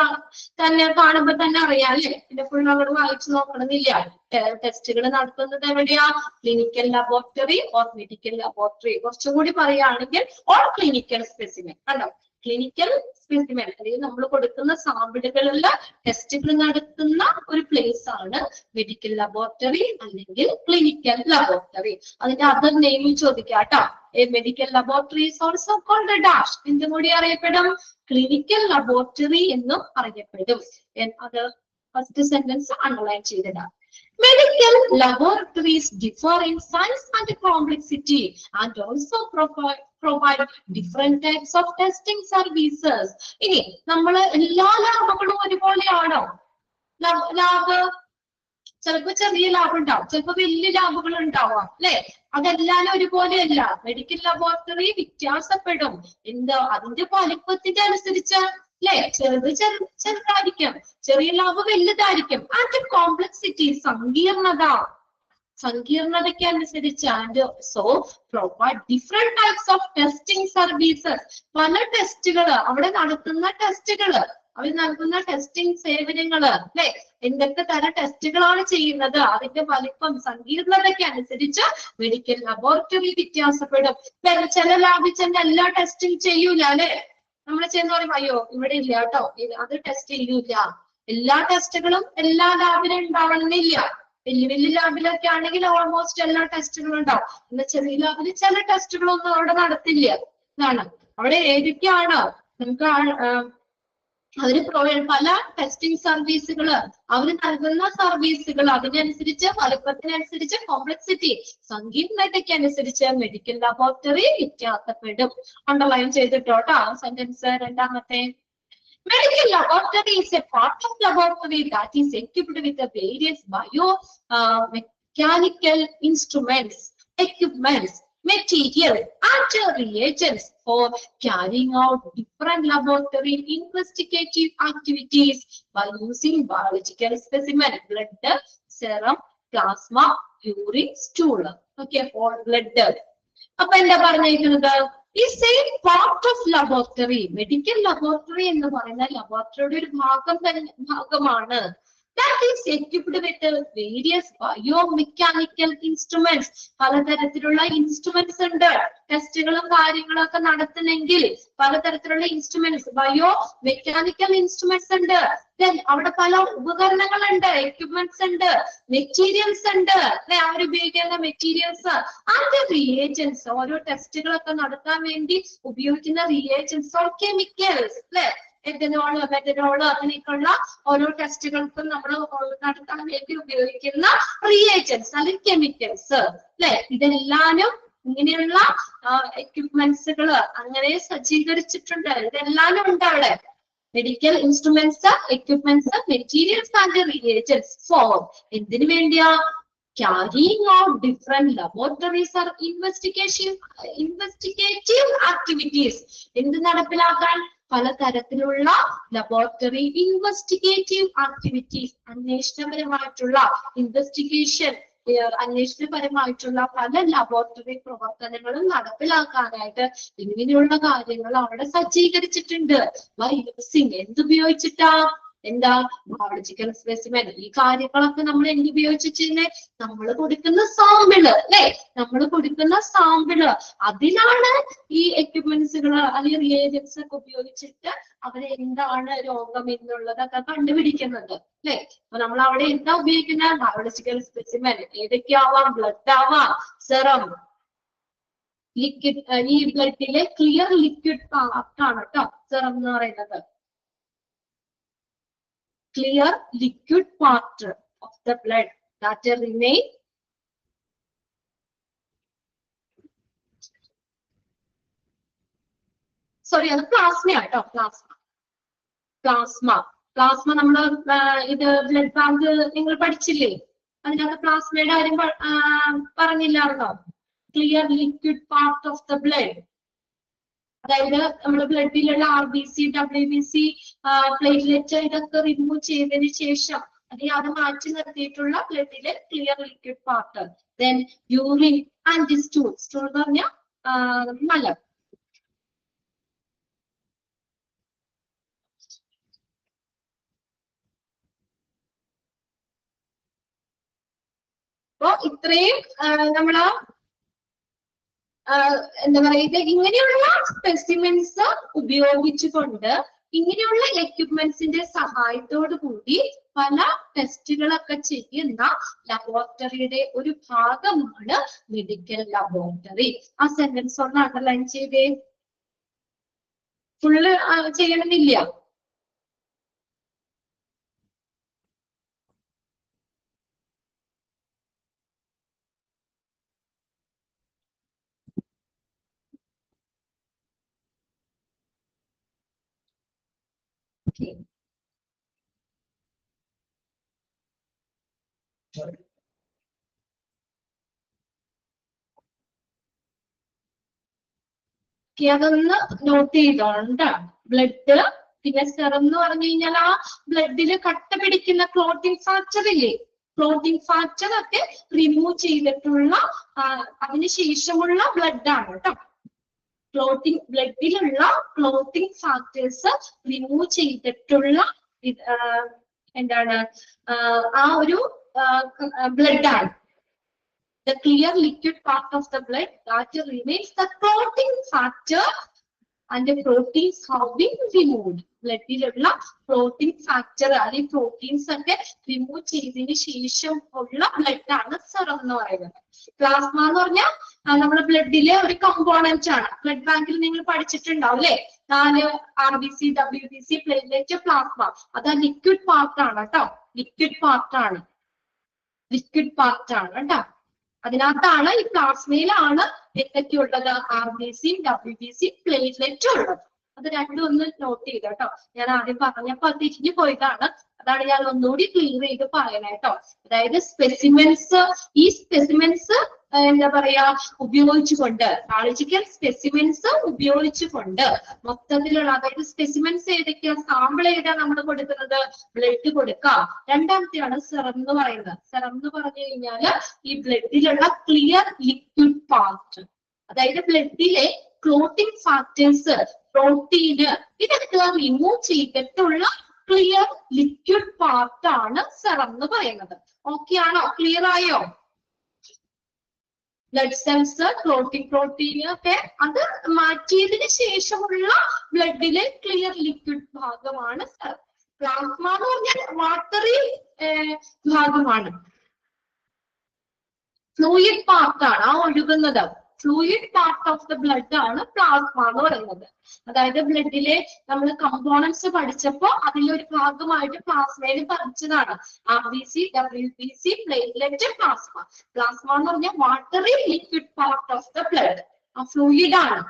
തന്നെ കാണുമ്പോൾ തന്നെ അറിയാം, അല്ലെ? പിന്നെ ഫുൾ അവിടെ വായിച്ചു നോക്കണമെന്നില്ല. ടെസ്റ്റുകൾ നടത്തുന്നത് എവിടെയാ? Clinical laboratory or medical laboratory. കുറച്ചും കൂടി പറയുകയാണെങ്കിൽ ഓർ ക്ലിനിക്കൽ സ്പെസിമെൻ. കണ്ടോ? ക്ലിനിക്കൽ സ്പെസിമെൻ, അല്ലെങ്കിൽ നമ്മൾ കൊടുക്കുന്ന സാമ്പിളുകളിൽ ടെസ്റ്റുകൾ നടത്തുന്ന ഒരു പ്ലേസ് ആണ് മെഡിക്കൽ ലബോറട്ടറി അല്ലെങ്കിൽ ക്ലിനിക്കൽ ലബോറട്ടറി. അതിന്റെ അതർ നെയിം ചോദിക്കാം കേട്ടോ. Medical laboratory is also called dash. എന്തും കൂടി അറിയപ്പെടും? ക്ലിനിക്കൽ ലബോറട്ടറി എന്നും അറിയപ്പെടും. അത് ഫസ്റ്റ് സെന്റൻസ് അണ്ടർലൈൻ ചെയ്തിടാം. Medical laboratories differ in size and complexity and also provide different types of testing services. ഇനി നമ്മൾ എല്ലാ ലാബുകളും ഒരുപോലെയാണോ? ലാബ് ചിലപ്പോ ചെറിയ ലാബ് ഉണ്ടാവും, ചിലപ്പോ വലിയ ലാബുകൾ ഉണ്ടാവാം, അല്ലെ? അതെല്ലാം ഒരുപോലെയല്ല. മെഡിക്കൽ ലബോറട്ടറി വ്യത്യാസപ്പെടും. എന്താ? അതിന്റെ വലിപ്പത്തിന്റെ അനുസരിച്ച്, അല്ലെ? ചെറുതായിരിക്കും, ചെറിയ ലാബ് വലുതായിരിക്കും. ആൻഡ് കോംപ്ലക്സിറ്റി, സങ്കീർണതയ്ക്ക് അനുസരിച്ച്. And so provide different types of testing services. പല ടെസ്റ്റുകള് അവിടെ നടത്തുന്ന ടെസ്റ്റുകള്, അവർ നൽകുന്ന ടെസ്റ്റിംഗ് സേവനങ്ങള്, അല്ലെ? എന്തൊക്കെ തരം ടെസ്റ്റുകളാണ് ചെയ്യുന്നത്, അതിന്റെ വലിപ്പം, സങ്കീർണതയ്ക്ക് അനുസരിച്ച് മെഡിക്കൽ ലബോറട്ടറി വ്യത്യാസപ്പെടും. ചില ലാബിൽ ചെന്ന് എല്ലാ ടെസ്റ്റും ചെയ്യൂല, അല്ലെ? നമ്മൾ ചെയ്യുന്ന പറയും അയ്യോ ഇവിടെ ഇല്ല കേട്ടോ, അത് ടെസ്റ്റ് ചെയ്യൂല. എല്ലാ ടെസ്റ്റുകളും എല്ലാ ലാബിലും ഉണ്ടാവണമെന്നില്ല. വലിയ ലാബിലൊക്കെ ആണെങ്കിൽ ഓൾമോസ്റ്റ് എല്ലാ ടെസ്റ്റുകളും ഉണ്ടാവും. എന്നാൽ ചെറിയ ലാബിൽ ചില ടെസ്റ്റുകളൊന്നും അവിടെ നടത്തില്ല. ഇതാണ് അവിടെ ഏതൊക്കെയാണ് നമുക്ക് അവര് പല ടെസ്റ്റിംഗ് സർവീസുകള്, അവര് നൽകുന്ന സർവീസുകൾ അതിനനുസരിച്ച്, വലുപ്പത്തിനനുസരിച്ച്, കോംപ്ലക്സിറ്റി, സങ്കീർണതയ്ക്ക് അനുസരിച്ച് മെഡിക്കൽ ലബോറട്ടറി വ്യത്യാസപ്പെടും. അണ്ടർലൈൻ ചെയ്തിട്ടോട്ടോ സെന്റൻസ് രണ്ടാമത്തെ. Medical laboratory is a part of laboratory that is equipped with the various mechanical instruments, equipments, materials and reagents for carrying out different laboratory investigative activities by using biological specimen, blood, serum, plasma, urine, stool. Okay, for blood. അപ്പൊ എന്താ പറഞ്ഞിരിക്കുന്നത്? ഈ same part of laboratory, medical laboratory എന്ന് പറയുന്ന ലബോറട്ടറിയുടെ ഒരു ഭാഗമാണ്. That is equipped with various biomechanical instruments. പലതരത്തിലുള്ള instruments ഉണ്ട്. ടെസ്റ്റുകളും കാര്യങ്ങളും ഒക്കെ നടത്തണമെങ്കിൽ പലതരത്തിലുള്ള ഇൻസ്ട്രുമെന്റ്സ്, ബയോ മെക്കാനിക്കൽ ഇൻസ്ട്രുമെന്റ്സ് ഉണ്ട്. അവിടെ പല ഉപകരണങ്ങളുണ്ട്, എക്യുപ്മെന്റ്സ് ഉണ്ട്, മെറ്റീരിയൽസ് ഉണ്ട്, അല്ലെ? അവരുപയോഗിക്കുന്ന മെറ്റീരിയൽസ് ആൻഡ് റിയേജൻസ്. ഓരോ ടെസ്റ്റുകളൊക്കെ നടത്താൻ വേണ്ടി ഉപയോഗിക്കുന്ന റിയേജൻസ് ഓർ കെമിക്കൽസ്, അല്ലെ? എഥനോള്, മെഥനോള് അങ്ങനെയൊക്കെയുള്ള ഓരോ ടെസ്റ്റുകൾക്കും നമ്മൾ നടത്താൻ വേണ്ടി ഉപയോഗിക്കുന്ന റിയേജൻസ് അല്ലെങ്കിൽ കെമിക്കൽസ് അല്ലെ, ഇതെല്ലാനും ഇങ്ങനെയുള്ള എക്യുപ്മെന്റ്സുകൾ അങ്ങനെ സജ്ജീകരിച്ചിട്ടുണ്ട്. ഇതെല്ലാനും ഉണ്ട് അവിടെ. Medical instruments, equipments, materials and reagents for എന്തിനു വേണ്ടിയാ? carrying out different laboratories or investigative activities. എന്ത് നടപ്പിലാക്കാൻ? പലതരത്തിലുള്ള ലബോറട്ടറി ഇൻവെസ്റ്റിഗേറ്റീവ് ആക്ടിവിറ്റീസ്, അന്വേഷണപരമായിട്ടുള്ള ഇൻവെസ്റ്റിഗേഷൻ, അന്വേഷണപരമായിട്ടുള്ള പല ലബോറട്ടറി പ്രവർത്തനങ്ങളും നടപ്പിലാക്കാനായിട്ട് ഇങ്ങനെയുള്ള കാര്യങ്ങൾ അവിടെ സജ്ജീകരിച്ചിട്ടുണ്ട്. ബൈ യൂസിങ് എന്തുപയോഗിച്ചിട്ടാ? എന്താ? Biological specimen. ഈ കാര്യങ്ങളൊക്കെ നമ്മൾ എന്തുപയോഗിച്ചിട്ട്? നമ്മൾ കൊടുക്കുന്ന സാമ്പിള് അല്ലെ, നമ്മൾ കൊടുക്കുന്ന സാമ്പിള്, അതിലാണ് ഈ എക്യുപ്മെന്റ്സുകൾ അല്ലെങ്കിൽ റിയേജൻസ് ഒക്കെ ഉപയോഗിച്ചിട്ട് അവര് എന്താണ് രോഗം എന്നുള്ളതൊക്കെ കണ്ടുപിടിക്കുന്നത് അല്ലെ. അപ്പൊ നമ്മൾ അവിടെ എന്താ ഉപയോഗിക്കുന്നത്? Biological specimen. ഏതൊക്കെയാവാം? ബ്ലഡ് ആവാം, സെറം, ലിക്വിഡ്. ഈ ബ്ലഡിലെ ക്ലിയർ ലിക്വിഡ് പാർട്ടാണ് കേട്ടോ സെറം എന്ന് പറയുന്നത്. clear liquid part of the blood that remain അത് പ്ലാസ്മ കേട്ടോ. പ്ലാസ്മ നമ്മള് ഇത് ബ്ലഡ് ബാങ്ക് നിങ്ങൾ പഠിച്ചില്ലേ? അതിനകത്ത് പ്ലാസ്മയുടെ കാര്യം പറഞ്ഞില്ലായിരുന്നോ? Clear liquid part of the blood. അതായത് നമ്മുടെ ബ്ലഡിലുള്ള RBC, WBC, പ്ലേറ്റ്ലെറ്റ് ഇതൊക്കെ റിമൂവ് ചെയ്തതിന് ശേഷം അത് മാറ്റി നിർത്തിയിട്ടുള്ള ബ്ലഡിലെ clear liquid part. Then urine and stool. Stool എന്ന് പറഞ്ഞാൽ മലം. അപ്പൊ ഇത്രയും നമ്മള് എന്താ പറയുക, ഇങ്ങനെയുള്ള സ്പെസിമെൻസ് ഉപയോഗിച്ചുകൊണ്ട്, ഇങ്ങനെയുള്ള എക്യുപ്മെന്റ്സിന്റെ സഹായത്തോടു കൂടി പല ടെസ്റ്റുകളൊക്കെ ചെയ്യുന്ന ലബോറട്ടറിയുടെ ഒരു ഭാഗമാണ് മെഡിക്കൽ ലബോറട്ടറി. ആ സെന്റൻസ് ഒന്ന് അണ്ടർലൈൻ ചെയ്തേ. ഫുള്ള് ചെയ്യണമെന്നില്ല. അതൊന്ന് നോട്ട് ചെയ്തോണ്ട. ബ്ലഡ് പിന്നെ സെറം എന്ന് പറഞ്ഞു കഴിഞ്ഞാൽ ആ ബ്ലഡില് കട്ട പിടിക്കുന്ന ക്ലോട്ടിംഗ് ഫാക്ടർ ഇല്ലേ, ക്ലോട്ടിംഗ് ഫാക്ടർ ഒക്കെ റിമൂവ് ചെയ്തിട്ടുള്ള അതിനുശേഷമുള്ള ബ്ലഡ് ആണ് കേട്ടോ. ബ്ലഡിലുള്ള ക്ലോട്ടിംഗ് ഫാക്ടേഴ്സ് റിമൂവ് ചെയ്തിട്ടുള്ള എന്താണ് ആ ഒരു ബ്ലഡ് ആണ്. The clear liquid part of the blood that remains the clotting factor and the proteins have been removed. ബ്ലഡിലുള്ള പ്രോട്ടീൻ ഫാക്ടർ അല്ലെങ്കിൽ പ്രോട്ടീൻസ് ഒക്കെ റിമൂവ് ചെയ്തതിന് ശേഷം ഉള്ള ബ്ലഡ് ആണ് സെറം എന്ന് പറയുന്നത്. പ്ലാസ്മ എന്ന് പറഞ്ഞാൽ നമ്മുടെ ബ്ലഡിലെ ഒരു കമ്പോണന്റ് ആണ്. ബ്ലഡ് ബാങ്കിൽ നിങ്ങൾ പഠിച്ചിട്ടുണ്ടാവും അല്ലെ, 4 RBC, WBC, പ്ലേറ്റ്ലെറ്റ്, പ്ലാസ്മ. അത് ലിക്വിഡ് പാർട്ടാണ് കേട്ടോ. ലിക്വിഡ് പാർട്ടാണ് കേട്ടോ. അതിനകത്താണ്, ഈ പ്ലാസ്മയിലാണ് എന്തൊക്കെയുള്ളത്? RBC, WBC, പ്ലേറ്റ്ലെറ്റ് ഉള്ളത്. അത് രണ്ടും ഒന്ന് നോട്ട് ചെയ്ത് കേട്ടോ. ഞാൻ ആദ്യം പറഞ്ഞപ്പോ അത് തിരിഞ്ഞു പോയതാണ്. അതാണ് ഞാൻ ഒന്നുകൂടി ക്ലിയർ ചെയ്ത് പറയണേ കേട്ടോ. അതായത് ഈ സ്പെസിമെൻസ് എന്താ പറയാ ഉപയോഗിച്ചുകൊണ്ട്, ബയോളജിക്കൽ സ്പെസിമെൻസ് ഉപയോഗിച്ചുകൊണ്ട് മൊത്തത്തിലുള്ള, അതായത് സ്പെസിമെൻസ് ഏതൊക്കെയാ, സാമ്പിൾ ഏതാ നമ്മൾ കൊടുക്കുന്നത്? ബ്ലഡ് കൊടുക്കാം. രണ്ടാമത്തെയാണ് സെറം എന്ന് പറയുന്നത്. സെറം എന്ന് പറഞ്ഞു കഴിഞ്ഞാല് ഈ ബ്ലഡിലുള്ള ക്ലിയർ ലിക്വിഡ് പാർട്ട്, അതായത് ബ്ലഡിലെ ക്ലോട്ടിംഗ് ഫാക്ടേഴ്സ്, പ്രോട്ടീന്, ഇതൊക്കെ റിമൂവ് ചെയ്തിട്ടുള്ള ക്ലിയർ ലിക്വിഡ് പാർട്ടാണ് സെറം എന്ന് പറയുന്നത്. ഓക്കെ ആണോ? ക്ലിയർ ആയോ? ബ്ലഡ് സെൽസ്, ക്ലോട്ടിംഗ് പ്രോട്ടീൻ ഒക്കെ അത് മാറ്റിയതിന് ശേഷമുള്ള ബ്ലഡിലെ ക്ലിയർ ലിക്വിഡ് ഭാഗമാണ് സെറം. പ്ലാസ്മ എന്ന് പറഞ്ഞാൽ വാട്ടറി ഭാഗമാണ്, ഫ്ലൂയിഡ് പാർട്ടാണ്, ആ ഒഴുകുന്നത്. Fluid part of the blood ആണ് പ്ലാസ്മ എന്ന് പറയുന്നത്. അതായത് ബ്ലഡിലെ നമ്മൾ കമ്പോണൻസ് പഠിച്ചപ്പോ അതിലൊരു ഭാഗമായിട്ട് പ്ലാസ്മയിൽ പഠിച്ചതാണ് RBC, WBC, platelet, plasma. Plasma എന്ന് പറഞ്ഞാൽ watery liquid part of the blood, fluid ആണ്,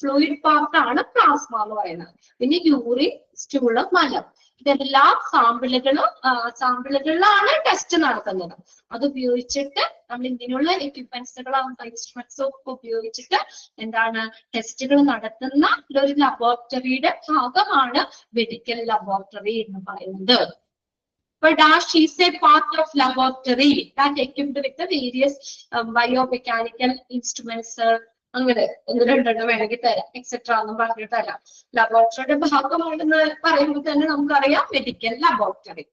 ഫ്ലൂയിഡ് പാർട്ട് ആണ് പ്ലാസ്മ എന്ന് പറയുന്നത്. പിന്നെ യൂറിൻ, സ്റ്റൂള്, മലം, ഇതെല്ലാം സാമ്പിളുകളിലാണ് ടെസ്റ്റ് നടത്തുന്നത്. അത് ഉപയോഗിച്ചിട്ട് നമ്മൾ ഇതിനുള്ള എക്യുപ്മെന്റ്സുകളും ഇൻസ്ട്രുമെന്റ്സും ഒക്കെ ഉപയോഗിച്ചിട്ട് എന്താണ് ടെസ്റ്റുകൾ നടത്തുന്ന ഒരു ലബോറട്ടറിയുടെ ഭാഗമാണ് മെഡിക്കൽ ലബോറട്ടറി എന്ന് പറയുന്നത്. But dash is a part of laboratory that equipped with the various biomechanical instruments. അങ്ങനെ ഒന്ന് രണ്ടെണ്ണം വേണമെങ്കിൽ തരാം, എക്സെട്ര ഒന്നും പറഞ്ഞിട്ട് തരാം. ലബോറട്ടറിയുടെ ഭാഗമാണെന്ന് പറയുമ്പോൾ തന്നെ നമുക്കറിയാം മെഡിക്കൽ ലബോറട്ടറി.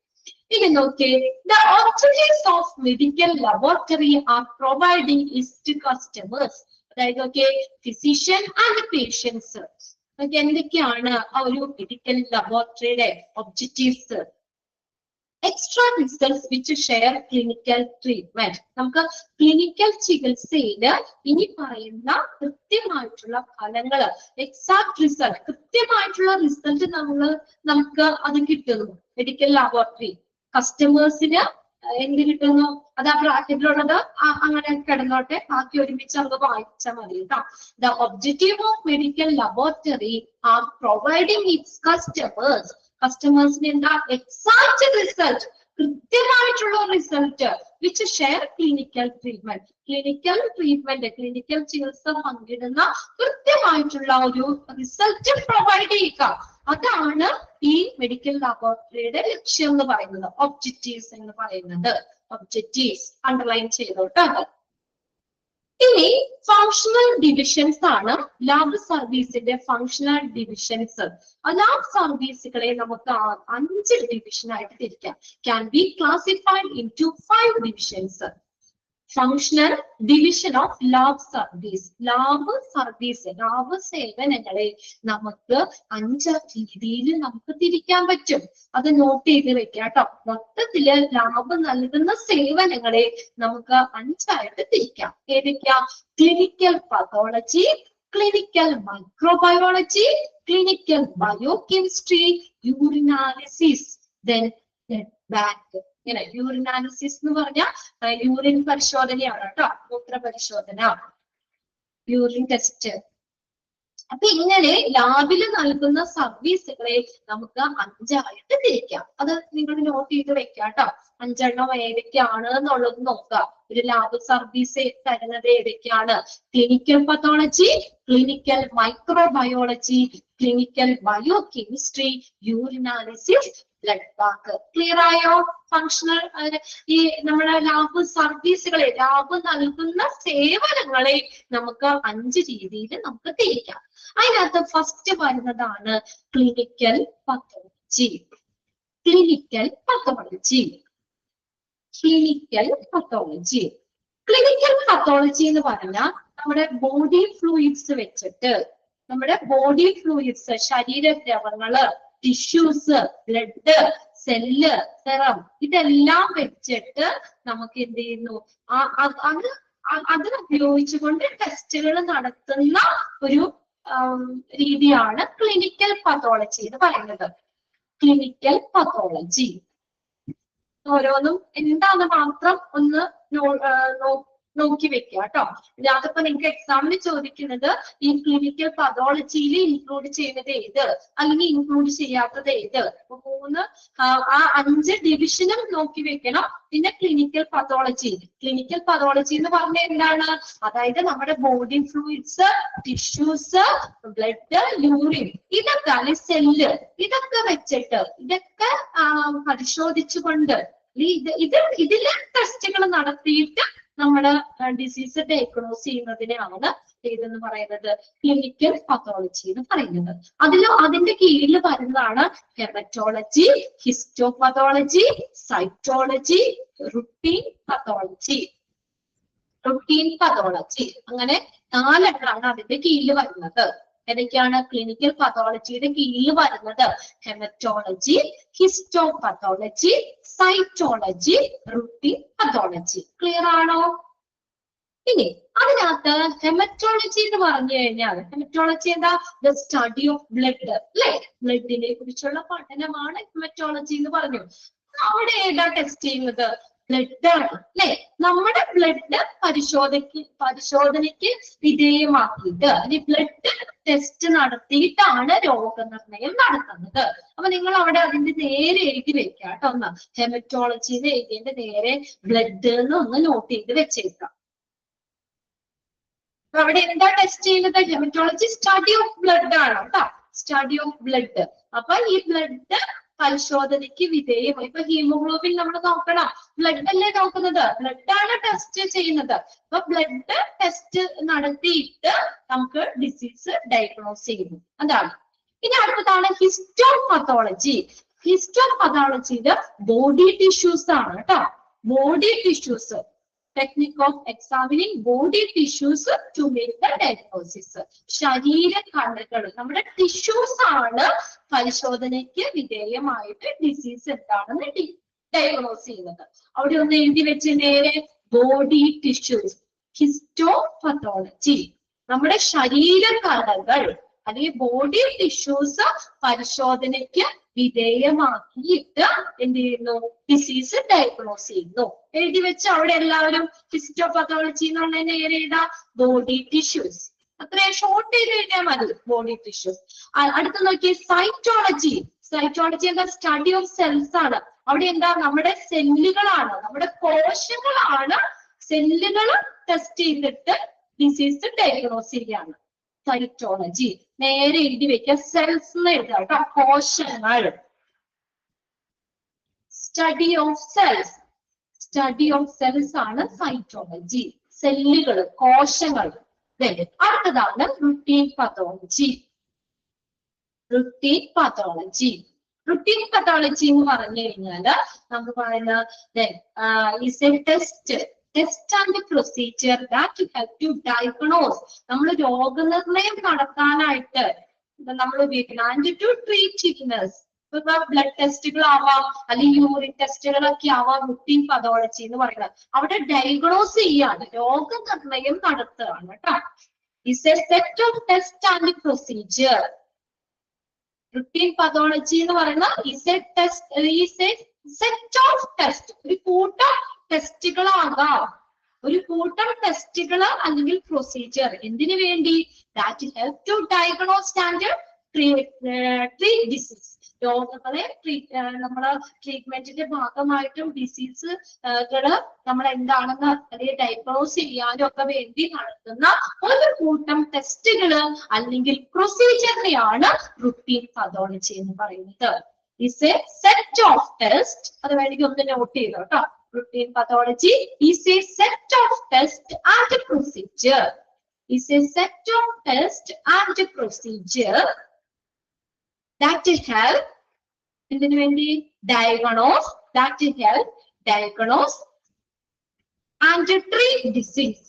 ഇനി നോക്കി, the objectives of medical laboratory are providing is to customers. അതായത് ഫിസിഷ്യൻ ആൻഡ് പേഷ്യൻസ്. എന്തൊക്കെയാണ് ആ ഒരു മെഡിക്കൽ ലബോറട്ടറിയുടെ objectives? Extra results which share clinical treatment. നമുക്ക് ക്ലിനിക്കൽ ചികിത്സയില് ഇനി പറയുന്ന കൃത്യമായിട്ടുള്ള ഫലങ്ങള്, എക്സാക്ട് റിസൾട്ട്, കൃത്യമായിട്ടുള്ള റിസൾട്ട് നമുക്ക് അത് കിട്ടുന്നു മെഡിക്കൽ ലബോറട്ടറി. കസ്റ്റമേഴ്സിന് എന്ത് കിട്ടുന്നു? അത് ആ ബ്രാക്കറ്റിലുള്ളത് അങ്ങനെ കിടന്നോട്ടെ, ബാക്കി ഒരുമിച്ച് നമുക്ക് വായിച്ചാൽ മതി കേട്ടോ. The objective of medical laboratory are providing it's customers. കസ്റ്റമേഴ്സിന് എന്താ? എക്സാക്ട് റിസൾട്ട്, കൃത്യമായിട്ടുള്ള result which share clinical treatment. Clinical ചികിത്സ പങ്കിടുന്ന കൃത്യമായിട്ടുള്ള ഒരു റിസൾട്ട് പ്രൊവൈഡ് ചെയ്യുക. അതാണ് ഈ മെഡിക്കൽ ലബോറട്ടറിയുടെ ലക്ഷ്യം എന്ന് പറയുന്നത്, ഒബ്ജക്റ്റീവ്സ് എന്ന് പറയുന്നത്. ഒബ്ജക്റ്റീവ്സ് അണ്ടർലൈൻ ചെയ്തോട്ടോ. ഇനി ഫങ്ഷണൽ ഡിവിഷൻസ് ആണ് ലാബ് സർവീസിന്റെ ഫങ്ഷണൽ ഡിവിഷൻസ്. ലാബ് സർവീസുകളെ നമുക്ക് 5 ഡിവിഷനായിട്ട് തിരിക്കാം. Can be classified into 5 divisions. Functional division of lab service. Lab സേവനങ്ങളെ നമുക്ക് 5 രീതിയിൽ നമുക്ക് തിരിക്കാൻ പറ്റും. അത് നോട്ട് ചെയ്ത് വെക്കാം കേട്ടോ. മൊത്തത്തില് ലാബ് നൽകുന്ന സേവനങ്ങളെ നമുക്ക് 5ആയിട്ട് തിരിക്കാം. ഏതൊക്കെയാ? Clinical pathology, clinical microbiology, clinical biochemistry, urinalysis, then bank. ഇങ്ങനെ യൂറിനാലിസിസ് എന്ന് പറഞ്ഞാൽ യൂറിൻ പരിശോധനയാണ് കേട്ടോ, മൂത്ര പരിശോധന, യൂറിൻ ടെസ്റ്റ്. അപ്പൊ ഇങ്ങനെ ലാബിൽ നൽകുന്ന സർവീസുകളെ നമുക്ക് 5ആയിട്ട് തിരിക്കാം. അത് നിങ്ങൾ നോട്ട് ചെയ്ത് വെക്കാം കേട്ടോ. 5 ഏതൊക്കെയാണ് എന്നുള്ളത് നോക്കുക. ഒരു ലാബ് സർവീസ് തരുന്നത് ഏതൊക്കെയാണ്? Clinical pathology, clinical microbiology, clinical biochemistry, urinalysis, blood bank. Clear ആയോ? ഫങ്ഷണൽ ഈ നമ്മുടെ ലാബ് സർവീസുകളെ, ലാബ് നൽകുന്ന സേവനങ്ങളെ നമുക്ക് 5 രീതിയിൽ നമുക്ക് തിരിക്കാം. അതിനകത്ത് ഫസ്റ്റ് വരുന്നതാണ് ക്ലിനിക്കൽ പതോളജി. ക്ലിനിക്കൽ പതോളജി എന്ന് പറഞ്ഞാൽ നമ്മുടെ ബോഡി ഫ്ലൂയിഡ്സ് വെച്ചിട്ട്, നമ്മുടെ ബോഡി ഫ്ലൂയിഡ്സ്, ശരീരദ്രവങ്ങള്, ടിഷ്യൂസ്, ബ്ലഡ്, സെല്ല്, സെറം, ഇതെല്ലാം വെച്ചിട്ട് നമുക്ക് എന്ത് ചെയ്യുന്നു? അത് ഉപയോഗിച്ചുകൊണ്ട് ടെസ്റ്റുകൾ നടത്തുന്ന ഒരു രീതിയാണ് ക്ലിനിക്കൽ പതോളജി എന്ന് പറയുന്നത്. ക്ലിനിക്കൽ പതോളജി ഓരോന്നും എന്താന്ന് മാത്രം ഒന്ന് നോക്കി വെക്കുക കേട്ടോ. അതിപ്പോ നിങ്ങൾക്ക് എക്സാമിന് ചോദിക്കുന്നത് ഈ ക്ലിനിക്കൽ പതോളജിയിൽ ഇൻക്ലൂഡ് ചെയ്യുന്നത് ഏത്, അല്ലെങ്കിൽ ഇൻക്ലൂഡ് ചെയ്യാത്തത് ഏത്? 5 ഡിവിഷനും നോക്കി വെക്കണം. പിന്നെ ക്ലിനിക്കൽ പതോളജി എന്ന് പറഞ്ഞാൽ എന്താണ്? അതായത് നമ്മുടെ body fluids, tissues, blood, urine, ഇതൊക്കെ സെല്ല്, ഇതൊക്കെ വെച്ചിട്ട്, ഇതൊക്കെ പരിശോധിച്ചുകൊണ്ട് ഇതില് ടെസ്റ്റുകൾ നടത്തിയിട്ട് നമ്മുടെ ഡിസീസ് ഡയഗ്നോസ് ചെയ്യുന്നതിനാണ് ഏതെന്ന് പറയുന്നത്? ക്ലിനിക്കൽ പതോളജി എന്ന് പറയുന്നത്. അതിന്റെ കീഴിൽ വരുന്നതാണ് haematology, histopathology, cytology, routine pathology. അങ്ങനെ 4 എണ്ണമാണ് അതിന്റെ കീഴിൽ വരുന്നത്. ഏതൊക്കെയാണ്? ക്ലിനിക്കൽ പതോളജിയുടെ കീഴിൽ വരുന്നത് haematology, histopathology, cytology, routine pathology. Clear ആണോ? ഇനി അതിനകത്ത് ഹെമറ്റോളജി എന്ന് പറഞ്ഞു കഴിഞ്ഞാൽ ഹെമറ്റോളജി എന്താ? ദ സ്റ്റഡി ഓഫ് ബ്ലഡ് അല്ലെ? ബ്ലഡിനെ കുറിച്ചുള്ള പഠനമാണ് ഹെമറ്റോളജി എന്ന് പറഞ്ഞു. അവിടെ ഏതാ ടെസ്റ്റ് ചെയ്യുന്നത്? ബ്ലഡ് ആണ് അല്ലെ? നമ്മുടെ ബ്ലഡ് പരിശോധനയ്ക്ക് വിധേയമാക്കിയിട്ട് അല്ലെങ്കിൽ ബ്ലഡ് ടെസ്റ്റ് നടത്തിയിട്ടാണ് രോഗനിർണയം നടത്തുന്നത്. അപ്പൊ നിങ്ങൾ അവിടെ അതിന്റെ നേരെ എഴുതി വെക്കാം കേട്ടോ. ഒന്ന് ഹെമറ്റോളജിന്ന് എഴുതിയതിന്റെ നേരെ ബ്ലഡ് എന്ന് ഒന്ന് നോട്ട് ചെയ്ത് വെച്ചേക്കാം. അവിടെ എന്താ ടെസ്റ്റ് ചെയ്യുന്നത്? ഹെമറ്റോളജി സ്റ്റഡി ഓഫ് ബ്ലഡ് ആണ് കേട്ടോ. Study of blood. അപ്പൊ ഈ ബ്ലഡ് പരിശോധനയ്ക്ക് വിധേയമായി. ഇപ്പൊ ഹീമോഗ്ലോബിൻ നമ്മൾ നോക്കണം, ബ്ലഡ് അല്ലേ നോക്കുന്നത്? ബ്ലഡ് ആണ് ടെസ്റ്റ് ചെയ്യുന്നത്. അപ്പൊ ബ്ലഡ് ടെസ്റ്റ് നടത്തിയിട്ട് നമുക്ക് ഡിസീസ് ഡയഗ്നോസ് ചെയ്യുന്നു. അതാണ്. ഇനി അടുത്തതാണ് ഹിസ്റ്റോപത്തോളജി. ഹിസ്റ്റോപത്തോളജിയില് ബോഡി ടിഷ്യൂസ് ആണ് കേട്ടോ. Body tissues, technique of examining body tissues to make the diagnosis. ശരീര കണകൾ, നമ്മുടെ ടിഷ്യൂസ് ആണ് പരിശോധനയ്ക്ക് വിധേയമായിട്ട് ഡിസീസ് എന്താണെന്ന് ഡയഗ്നോസ് ചെയ്യുന്നത്. അവിടെ ഒന്ന് എഴുതി വെച്ച് നേരെ ബോഡി ടിഷ്യൂസ്, ഹിസ്റ്റോപത്തോളജി. നമ്മുടെ ശരീര കണകൾ അല്ലെങ്കിൽ ബോഡി ടിഷ്യൂസ് പരിശോധനയ്ക്ക് വിധേയമാക്കിയിട്ട് എന്ത് ചെയ്യുന്നു? ഡിസീസ് ഡയഗ്നോസ് ചെയ്യുന്നു. എഴുതി വെച്ച് അവിടെ എല്ലാവരും ഹിസ്റ്റോപത്തോളജി എന്നുള്ള നേരെ എഴുതാ ബോഡി ടിഷ്യൂസ്. അത്രയും ഷോർട്ട് ചെയ്ത് എഴുതിയാൽ മതി, ബോഡി ടിഷ്യൂസ്. അടുത്ത നോക്കി സൈറ്റോളജി. സൈറ്റോളജി എന്താ? സ്റ്റഡി ഓഫ് സെൽസ് ആണ്. അവിടെ എന്താ? നമ്മുടെ സെല്ലുകളാണ്, നമ്മുടെ കോശങ്ങളാണ്. സെല്ലുകൾ ടെസ്റ്റ് ചെയ്തിട്ട് ഡിസീസ് ഡയഗ്നോസ് ചെയ്യാണ് സൈറ്റോളജി. നേരെ എഴുതി വെക്കുക, സെൽസ് എന്ന് എഴുതാം കേട്ടോ. കോശങ്ങൾ. Study of cells, study of cells ആണ് സൈറ്റോളജി. സെല്ലുകൾ, കോശങ്ങൾ. അടുത്തതാണ് routine pathology. Routine pathology. Routine pathology എന്ന് പറഞ്ഞു കഴിഞ്ഞാല് നമുക്ക് പറയുന്നത് test and procedure that help to diagnose. നമ്മൾ രോഗനിർണയം നടത്താനായിട്ട് നമ്മൾ ഉപയോഗിക്കുന്നത്. And to treat illness. Blood ടെസ്റ്റുകൾ ആവാം, അല്ലെങ്കിൽ യൂറിൻ ടെസ്റ്റുകളൊക്കെ ആവാം. റുട്ടീൻ പതോളജി എന്ന് പറയുന്നത് അവിടെ ഡയഗ്നോസ് ചെയ്യാണ്, രോഗനിർണയം നടത്തുകയാണ് കേട്ടോ. Is A set of test and procedure. Routine pathology എന്ന് പറയുന്നത് is A set of test. ഒരു കൂട്ടം ടെസ്റ്റുകളാകാം, ഒരു കൂട്ടം ടെസ്റ്റുകൾ അല്ലെങ്കിൽ പ്രൊസീജിയർ. എന്തിനു വേണ്ടി? That help to diagnose and treat disease. രോഗങ്ങളെ നമ്മള് ട്രീറ്റ്മെന്റിന്റെ ഭാഗമായിട്ടും ഡിസീസുകള് നമ്മൾ എന്താണെന്ന് അല്ലെങ്കിൽ ഡയഗ്നോസ് ചെയ്യാനും ഒക്കെ വേണ്ടി നടത്തുന്ന ഒരു കൂട്ടം ടെസ്റ്റുകള് അല്ലെങ്കിൽ പ്രൊസീജിയറിനെയാണ് റുട്ടീൻ പതോളജി എന്ന് പറയുന്നത്. Is A set of test. അത് വേണമെങ്കിൽ ഒന്ന് നോട്ട് ചെയ്തോ കേട്ടോ. Routine pathology is a set of test and procedure. Is a set of test and procedure that help diagnose, that help diagnose and treat disease.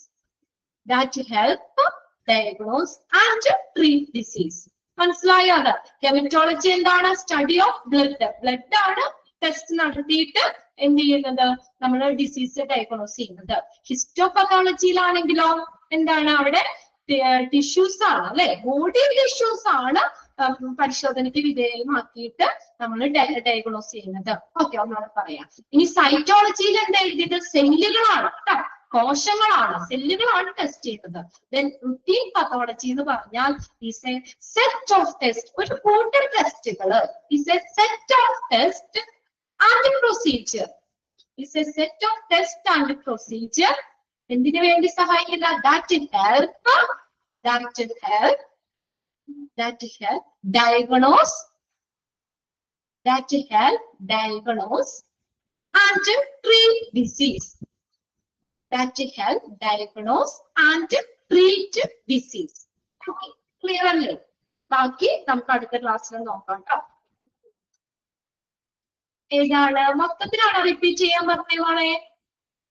That help diagnose and treat disease. മനസ്സിലായോ? Haematology എന്താണ്? Study of blood. Blood ആണ് test നടത്തിയിട്ട് എന്ത് ചെയ്യുന്നത്? നമ്മൾ disease diagnose ചെയ്യുന്നത്. ഹിസ്റ്റോപത്തോളജിയിലാണെങ്കിലോ എന്താണ്? അവിടെ ടിഷ്യൂസ് ആണ് അല്ലെ? ബോഡി ടിഷ്യൂസ് ആണ് പരിശോധനയ്ക്ക് വിധേയമാക്കിയിട്ട് നമ്മൾ ഡയഗ്നോസ് ചെയ്യുന്നത്. ഓക്കെ, ഒന്നുകൂടെ പറയാം. ഇനി സൈറ്റോളജിയിൽ എന്താ എഴുതിയത്? സെല്ലുകളാണ് കേട്ടോ, കോശങ്ങളാണ്, സെല്ലുകളാണ് ടെസ്റ്റ് ചെയ്യുന്നത്. ദെൻ റുട്ടീൻ പത്തോളജി എന്ന് പറഞ്ഞാൽ is a set of test. ഒരു കൂട്ടം ടെസ്റ്റുകള്. Is a set of test and procedure. Is a set of test and procedure. എന്തിനു വേണ്ടി സഹായിക്കുന്ന? That help diagnose, and treat disease. That help diagnose and treat disease. Okay, clear അല്ലേ? ബാക്കി നമുക്ക് അടുത്ത ക്ലാസ്സിൽ നോക്കാം കേട്ടോ. ഏതാണ്? മൊത്തത്തിലാണ് റിപ്പീറ്റ് ചെയ്യാൻ പറഞ്ഞോളെ.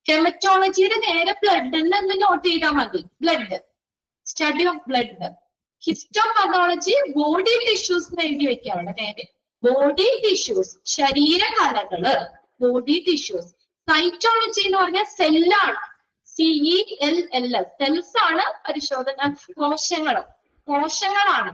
ഹെമറ്റോളജിയുടെ നേരെ ബ്ലഡ് എന്ന് നോട്ട് ചെയ്താൽ മതി. Blood, study of blood. Histopathology body tissues എന്ന് എഴുതി വെക്കാം അവിടെ നേരെ. ബോഡി ടിഷ്യൂസ്, ശരീരകലകള്, ബോഡി ടിഷ്യൂസ്. സൈറ്റോളജി എന്ന് പറഞ്ഞാൽ സെല്ലാണ്. CELLS, സെൽസ് ആണ് പരിശോധന, കോശങ്ങളാണ്.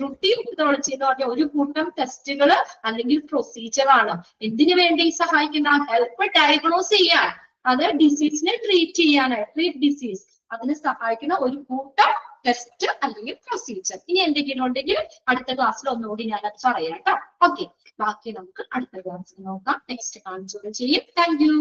റുട്ടീൻ മെത്തഡോളജി എന്ന് പറഞ്ഞാൽ ഒരു കൂട്ടം ടെസ്റ്റുകൾ അല്ലെങ്കിൽ പ്രൊസീജിയർ ആണ്. എന്തിനു വേണ്ടി സഹായിക്കുന്ന? ഹെൽപ്പ് ഡയഗ്നോസ് ചെയ്യാൻ, അത് ഡിസീസിനെ ട്രീറ്റ് ചെയ്യാനാണ്, ട്രീറ്റ് ഡിസീസ്, അതിന് സഹായിക്കുന്ന ഒരു കൂട്ടം ടെസ്റ്റ് അല്ലെങ്കിൽ പ്രൊസീജിയർ. ഇനി എന്തെങ്കിലും ഉണ്ടെങ്കിൽ അടുത്ത ക്ലാസ്സിൽ ഒന്നുകൂടി ഞാൻ അത് പറയാം കേട്ടോ. ഓക്കെ, ബാക്കി നമുക്ക് അടുത്ത ക്ലാസ്സിൽ നോക്കാം. നെക്സ്റ്റ് കാണിച്ചുകൂടെ ചെയ്യും. Thank you.